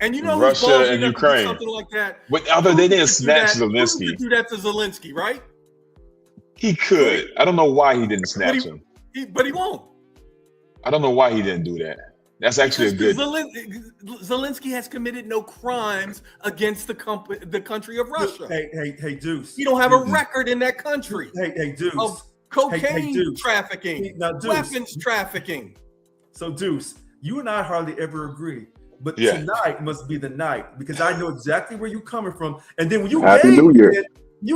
And you know Russia and Ukraine, something like that. But although they didn't snatch Zelensky, he do that to Zelensky, right? He could. I don't know why he didn't snatch him. But he won't. I don't know why he didn't do that. That's actually a good. Zelensky has committed no crimes against the country of Russia. Hey, Deuce. You don't have a record in that country. Hey, Deuce. Of cocaine trafficking, weapons trafficking. So, Deuce, you and I hardly ever agree. But tonight must be the night because I know exactly where you're coming from. And then when you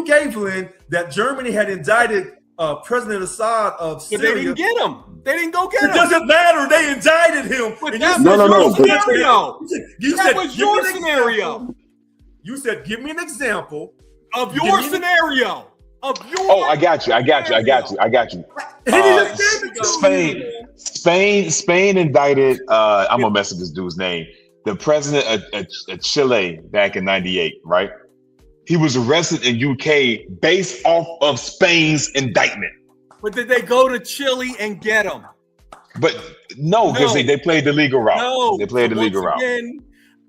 gave in that Germany had indicted President Assad of Syria. But they didn't get him. They didn't go get him. It doesn't matter. They indicted him. But that was your scenario. That was your scenario. You said, give me an example of your scenario. I got you. Spain indicted. I'm gonna mess up this dude's name. The president of Chile back in '98, right? He was arrested in UK based off of Spain's indictment. But did they go to Chile and get him? But no, because they played the legal route. No, they played the legal route. Again,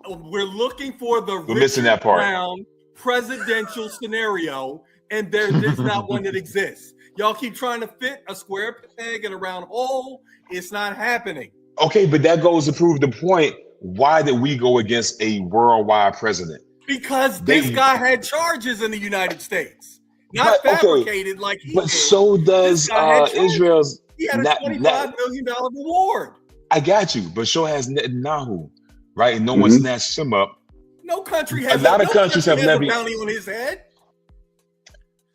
we're looking for the missing that part. Brown presidential scenario, and there's not one that exists. Y'all keep trying to fit a square peg in a round hole. It's not happening. Okay, but that goes to prove the point. Why did we go against a worldwide president? Because this guy had charges in the United States, not fabricated like he did. But so does Israel's. He had a $25 million reward. I got you, but so has Netanyahu, right? And no one snatched him up. No country has. A lot of countries have levied a bounty on his head.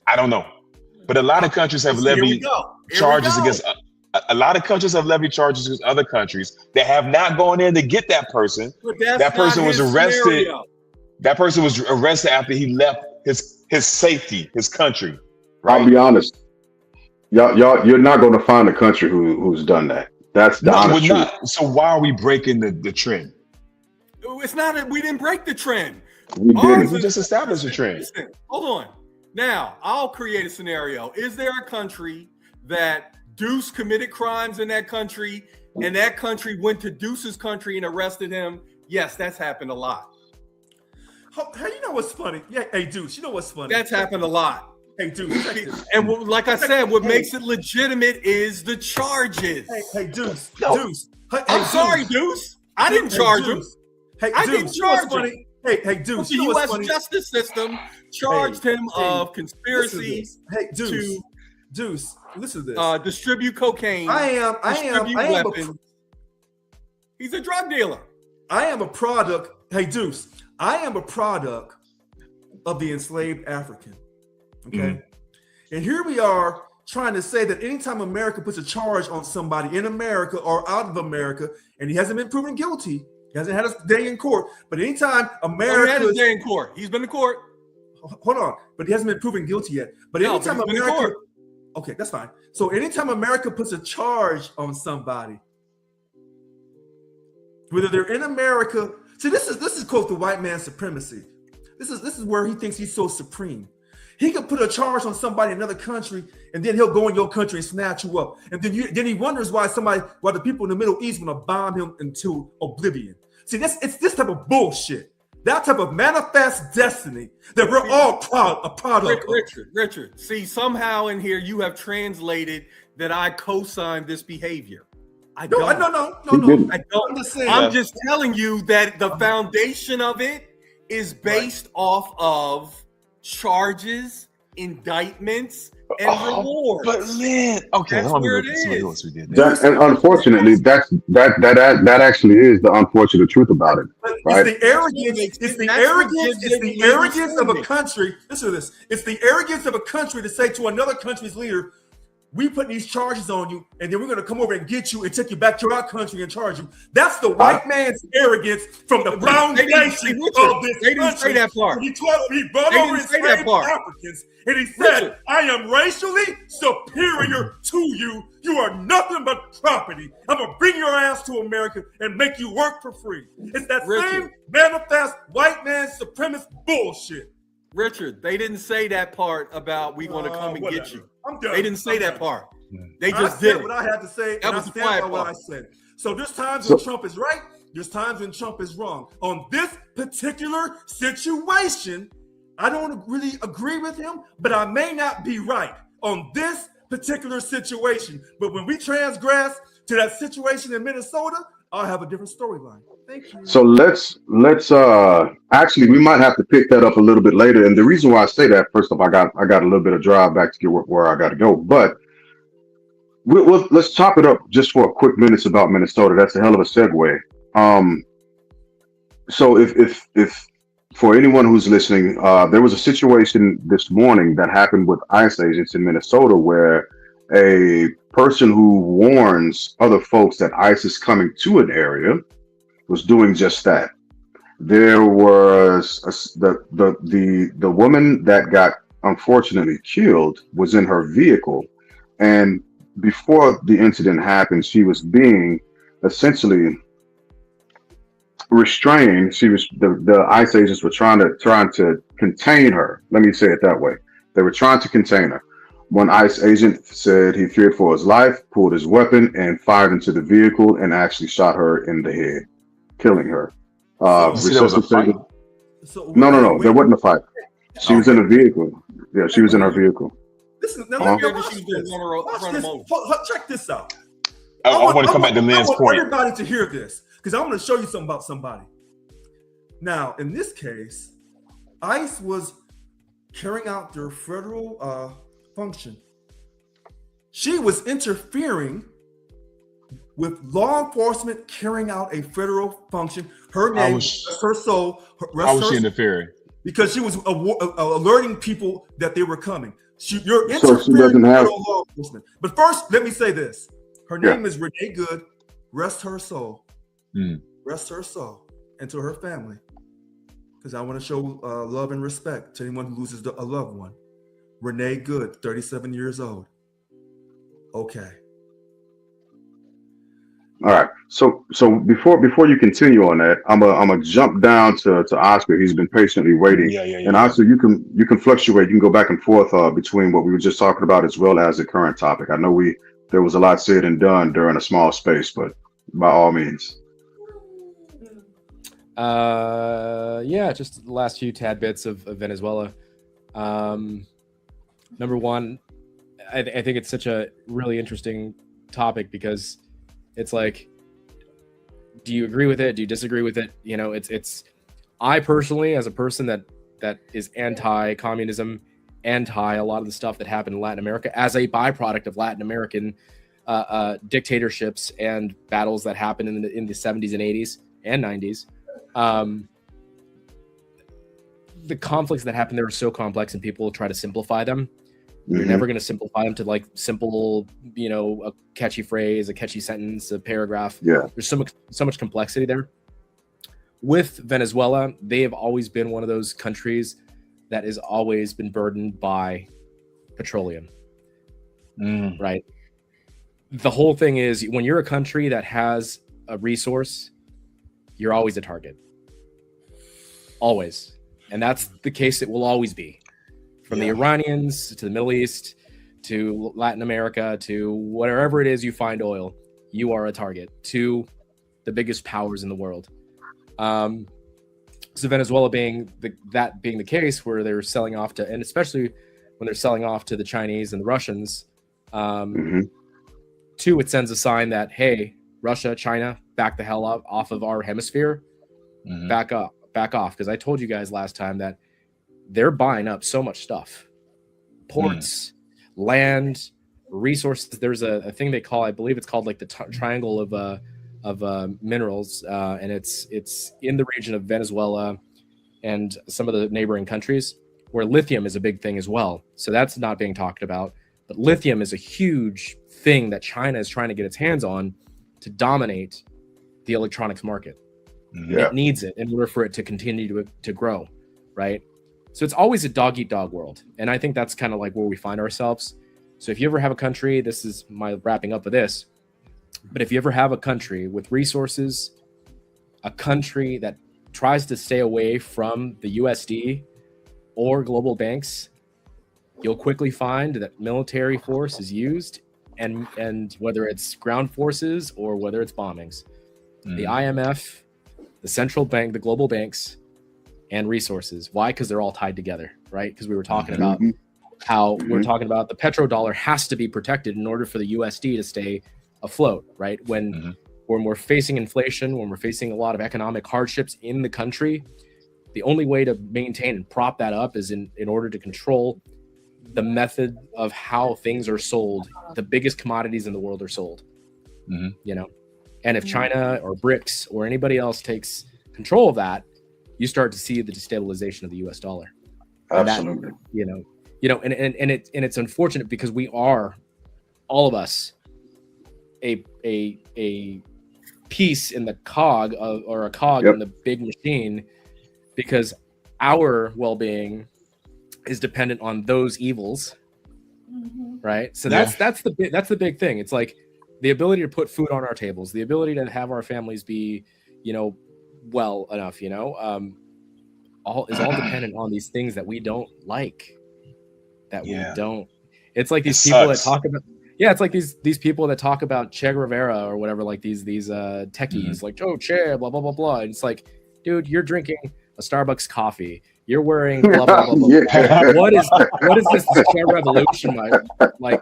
I don't know, but a lot of countries have levied charges against. A lot of countries have levied charges against other countries that have not gone in to get that person. That person was arrested. Scenario. That person was arrested after he left his safety, his country. Right? I'll be honest. You're not going to find a country who's done that. That's the honest truth. So why are we breaking the trend? It's not that we didn't break the trend. We didn't. We just established a trend. Listen, hold on. Now, I'll create a scenario. Is there a country that Deuce committed crimes in that country and that country went to Deuce's country and arrested him? Yes, that's happened a lot. Hey, you know what's funny? Yeah, hey, Deuce, you know what's funny? That's happened a lot. Hey, Deuce, check this. And like I said, what makes it legitimate is the charges. Hey, Deuce, No. Deuce. Hey, I'm sorry, Deuce. I didn't charge him. Hey, I Deuce, didn't you know what's charge him. funny? Hey, Deuce, The you know what's U.S. funny? justice system charged him of conspiracy Hey, Deuce, to Deuce, listen to this. distribute cocaine. I am weapons. He's a drug dealer. I am a product. Hey, Deuce, I am a product of the enslaved African. Okay. And here we are trying to say that anytime America puts a charge on somebody in America or out of America, and he hasn't been proven guilty, he hasn't had a day in court, but anytime America he had his day in court. He's been to court. Hold on, but he hasn't been proven guilty yet. But No, anytime but he's been in America, court. okay, that's fine. So anytime America puts a charge on somebody, whether they're in America, see, this is quote the white man's supremacy. This is where he thinks he's so supreme. He could put a charge on somebody in another country, and then he'll go in your country and snatch you up. And then he wonders why the people in the Middle East want to bomb him into oblivion. See, it's this type of bullshit. That type of manifest destiny that we're all a product of. Richard, see, somehow in here you have translated that I co-signed this behavior. I don't. No. I don't. I'm just saying. I'm just telling you that the foundation of it is based off of charges, indictments, and rewards. But man, okay, That's let me where look it at some of is. what we did. And unfortunately, that actually is the unfortunate truth about it. Right? It's the arrogance. It's the arrogance of a country. Listen to this. It's the arrogance of a country to say to another country's leader, "We put these charges on you, and then we're going to come over and get you and take you back to our country and charge you." That's the white man's arrogance from the foundation of this They didn't say that part. He brought over enslaved Africans, and he said, "I am racially superior to you. You are nothing but property. I'm going to bring your ass to America and make you work for free." It's that same manifest white man supremacist bullshit. Richard, they didn't say that part about we going to come and get you. I'm done. They didn't say that part. They I just said did what I had to say, That and I was the stand quiet by what I part. said. So there's times when Trump is right, there's times when Trump is wrong. On this particular situation, I don't really agree with him, but I may not be right on this particular situation. But when we transgress to that situation in Minnesota, I'll have a different storyline. Thank you. So let's actually, we might have to pick that up a little bit later. And the reason why I say that, first off, I got a little bit of drive back to get where I got to go. But let's chop it up just for a quick minute about Minnesota. That's a hell of a segue. So if for anyone who's listening, there was a situation this morning that happened with ICE agents in Minnesota where a person who warns other folks that ICE is coming to an area was doing just that. There was the woman that got unfortunately killed was in her vehicle, and before the incident happened, she was being essentially restrained. She was the ICE agents were trying to contain her. Let me say it that way. They were trying to contain her. One ICE agent said he feared for his life, pulled his weapon, and fired into the vehicle and actually shot her in the head, killing her. There was a fight? No, there wasn't a fight. She was in a vehicle. Yeah, she was in her vehicle. Listen, now Uh-huh. watch this. Watch this. Check this out. I want to come back to Lynn's point. I want everybody to hear this because I want to show you something about somebody. Now, in this case, ICE was carrying out their federal function. She was interfering with law enforcement carrying out a federal function. Her name, rest her soul. How was she interfering? Because she was alerting people that they were coming. You're So she interfering doesn't with have- federal law enforcement. But first, let me say this. Her name is Renee Good. Rest her soul. Rest her soul. And to her family. Because I want to show love and respect to anyone who loses a loved one. Renee Good, 37 years old. Okay. All right. So before you continue on that, I'm gonna jump down to Oscar. He's been patiently waiting. Yeah. And Oscar, you can fluctuate. You can go back and forth between what we were just talking about as well as the current topic. I know there was a lot said and done during a small space, but by all means. Yeah, just the last few tad bits of Venezuela. Number one, I think it's such a really interesting topic because it's like, do you agree with it? Do you disagree with it? You know, it's I personally, as a person that is anti-communism, anti a lot of the stuff that happened in Latin America as a byproduct of Latin American dictatorships and battles that happened in the 70s and 80s and 90s. The conflicts that happen there are so complex, and people try to simplify them. You're never going to simplify them to like simple, you know, a catchy phrase, a catchy sentence, a paragraph. Yeah. There's so much complexity there. With Venezuela, they have always been one of those countries that has always been burdened by petroleum. Right. The whole thing is, when you're a country that has a resource, you're always a target. Always. And that's the case it will always be. From the Iranians to the Middle East to Latin America to wherever it is you find oil, you are a target to the biggest powers in the world. So Venezuela being the case, where they're selling off to, and especially when they're selling off to the Chinese and the Russians, two, it sends a sign that, hey, Russia, China, back the hell up off of our hemisphere, back off. Because I told you guys last time that they're buying up so much stuff, ports, land, resources. There's a thing they call, I believe it's called like the triangle of minerals, and it's in the region of Venezuela and some of the neighboring countries, where lithium is a big thing as well. So that's not being talked about, but lithium is a huge thing that China is trying to get its hands on to dominate the electronics market. It needs it in order for it to continue to grow, right? So it's always a dog eat dog world, and I think that's kind of like where we find ourselves. So if you ever have a country, this is my wrapping up of this, but if you ever have a country with resources, a country that tries to stay away from the USD or global banks, you'll quickly find that military force is used, and whether it's ground forces or whether it's bombings, the IMF, the central bank, the global banks, and resources. Why? Because they're all tied together, right? Because we were talking about how we're talking about the petrodollar has to be protected in order for the USD to stay afloat, right? When we're facing inflation, when we're facing a lot of economic hardships in the country, the only way to maintain and prop that up is in order to control the method of how things are sold. The biggest commodities in the world are sold, you know? And if China or BRICS or anybody else takes control of that, you start to see the destabilization of the U.S. dollar. Absolutely. And that, and it's unfortunate because we are, all of us, a piece in the cog or a cog in the big machine, because our well-being is dependent on those evils, right? So that's the big thing. It's like the ability to put food on our tables, the ability to have our families be, well enough, all dependent on these things that we don't like, we don't. It's like these people that talk about, it's like these people that talk about Che Guevara or whatever, like these techies, like, oh, Che, blah, blah, blah, blah. And it's like, dude, you're drinking a Starbucks coffee. You're wearing blah, blah, blah, blah. What is this Che revolution? Like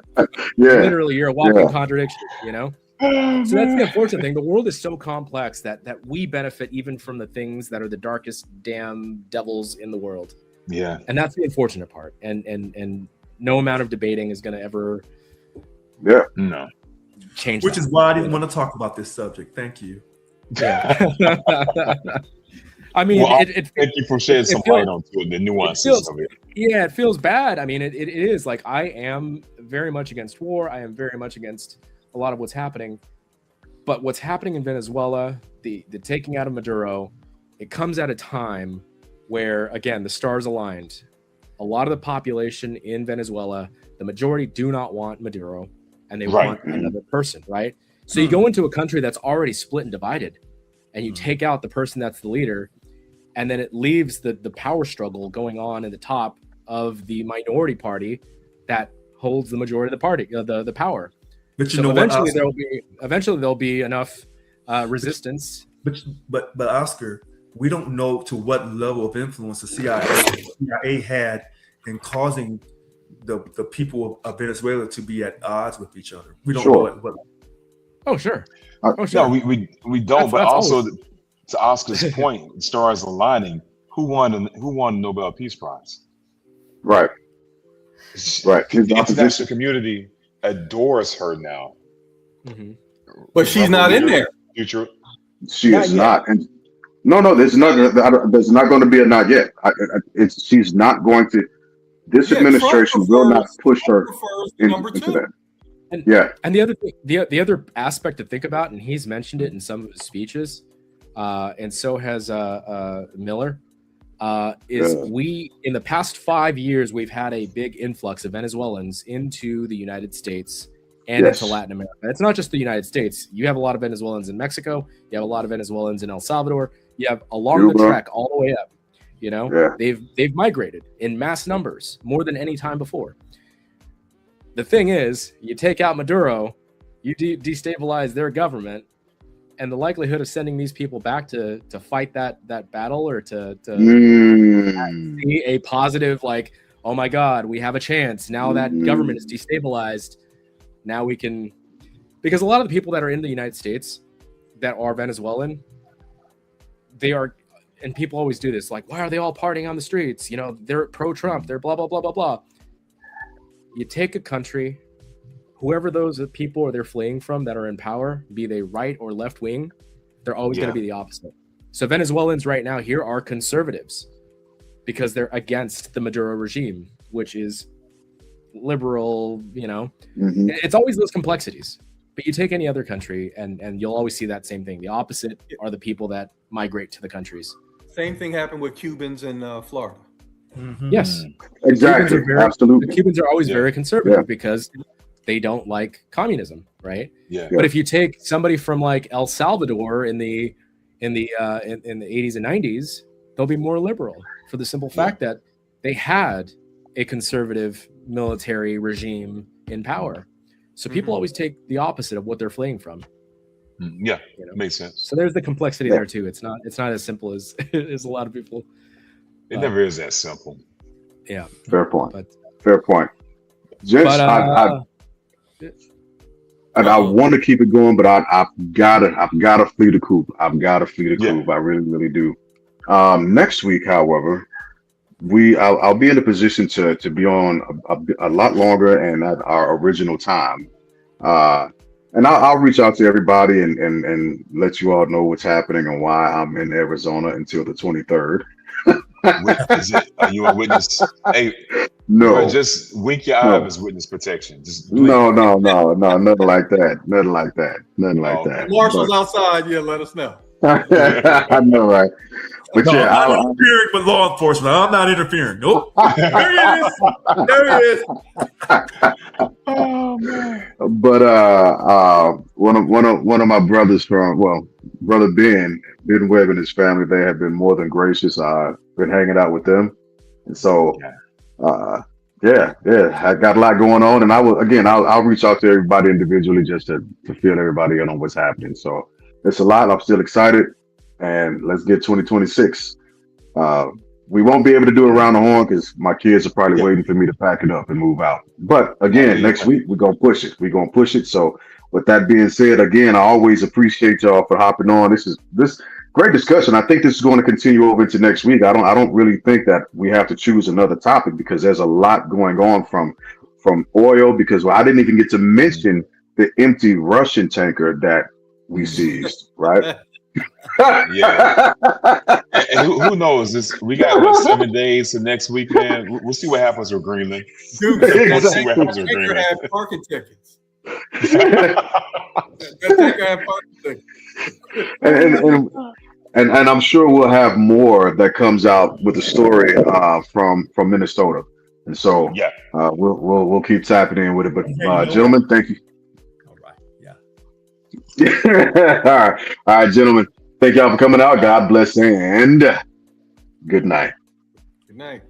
literally, you're a walking contradiction, So that's the unfortunate thing. The world is so complex that we benefit even from the things that are the darkest damn devils in the world. Yeah. And that's the unfortunate part. And no amount of debating is going to ever change. Which is why I didn't want to talk about this subject. Thank you. Yeah. I mean, thank you for shedding some light onto it, the nuances of it. Yeah, it feels bad. I mean, it is like, I am very much against war. I am very much against a lot of what's happening. But what's happening in Venezuela, the taking out of Maduro, it comes at a time where, again, the stars aligned. A lot of the population in Venezuela, the majority do not want Maduro, and they want another person, right? So you go into a country that's already split and divided, and you take out the person that's the leader, and then it leaves the power struggle going on in the top of the minority party that holds the majority of the party, the power. But eventually there'll be enough resistance. But Oscar, we don't know to what level of influence the CIA had in causing the people of Venezuela to be at odds with each other. We don't know what. Oh, sure. No, we don't. But also, to Oscar's point, stars aligning. Who won the Nobel Peace Prize? Right. The international community adores her now. Mm-hmm. But she's not in there. Future. She is not. And no, there's not going to be a not yet. She's not going to. This administration will not push her into that. And the other thing, the other aspect to think about, and he's mentioned it in some of his speeches, and so has Miller, is we in the past 5 years we've had a big influx of Venezuelans into the United States and into Latin America. It's not just the United States. You have a lot of Venezuelans in Mexico. You have a lot of Venezuelans in El Salvador. You have along the track all the way up. You know, they've migrated in mass numbers more than any time before. The thing is, you take out Maduro, you destabilize their government, and the likelihood of sending these people back to fight that battle or to see a positive, like, oh my God, we have a chance now that government is destabilized. Now we can, because a lot of the people that are in the United States that are Venezuelan, they are, and people always do this, like, why are they all partying on the streets? You know, they're pro-Trump, they're blah, blah, blah, blah, blah. You take a country, whoever those people are they're fleeing from that are in power, be they right or left wing, they're always going to be the opposite. So Venezuelans right now here are conservatives because they're against the Maduro regime, which is liberal, you know. It's always those complexities. But you take any other country and you'll always see that same thing. The opposite are the people that migrate to the countries. Same thing happened with Cubans in Florida. Yes, exactly. Absolutely. The Cubans are always very conservative because they don't like communism, right? But if you take somebody from like El Salvador in the 80s and 90s, they'll be more liberal for the simple fact that they had a conservative military regime in power. So people always take the opposite of what they're fleeing from. Yeah, you know? Makes sense. So there's the complexity there too. It's not as simple as as a lot of people. It never is that simple. Yeah. Fair point. Fair point. Gents, I want to keep it going, but I've gotta flee the coop. I've got to flee the coop. I really, really do. Next week, however, I'll be in a position to be on a lot longer and at our original time. And I'll reach out to everybody and let you all know what's happening and why I'm in Arizona until the 23rd. Are you a witness? Hey, no, just wink your eye as witness protection. Just no, nothing like that. Nothing like that. Marshall's outside. Yeah, let us know. I know, right? But no, I'm not interfering with law enforcement. I'm not interfering. Nope. There he is. There he is. Oh man. But one of my brothers brother Ben Webb and his family, they have been more than gracious. I've been hanging out with them, and so I got a lot going on, and I'll reach out to everybody individually just to fill everybody in on what's happening. So it's a lot. I'm still excited, and let's get 2026. We won't be able to do it around the horn because my kids are probably waiting for me to pack it up and move out. But again, next week we're gonna push it. So with that being said, again, I always appreciate y'all for hopping on. This great discussion. I think this is going to continue over into next week. I don't really think that we have to choose another topic because there's a lot going on from oil. Because I didn't even get to mention the empty Russian tanker that we seized, right? And who knows? We got 7 days to next week, man. We'll see what happens with Greenland. Dude, we'll see what happens with Greenland. Had parking tickets. That tanker had parking tickets. And I'm sure we'll have more that comes out with the story from Minnesota. And so we'll keep tapping in with it. But gentlemen, thank you. All right, gentlemen. Thank y'all for coming out. God bless and good night. Good night.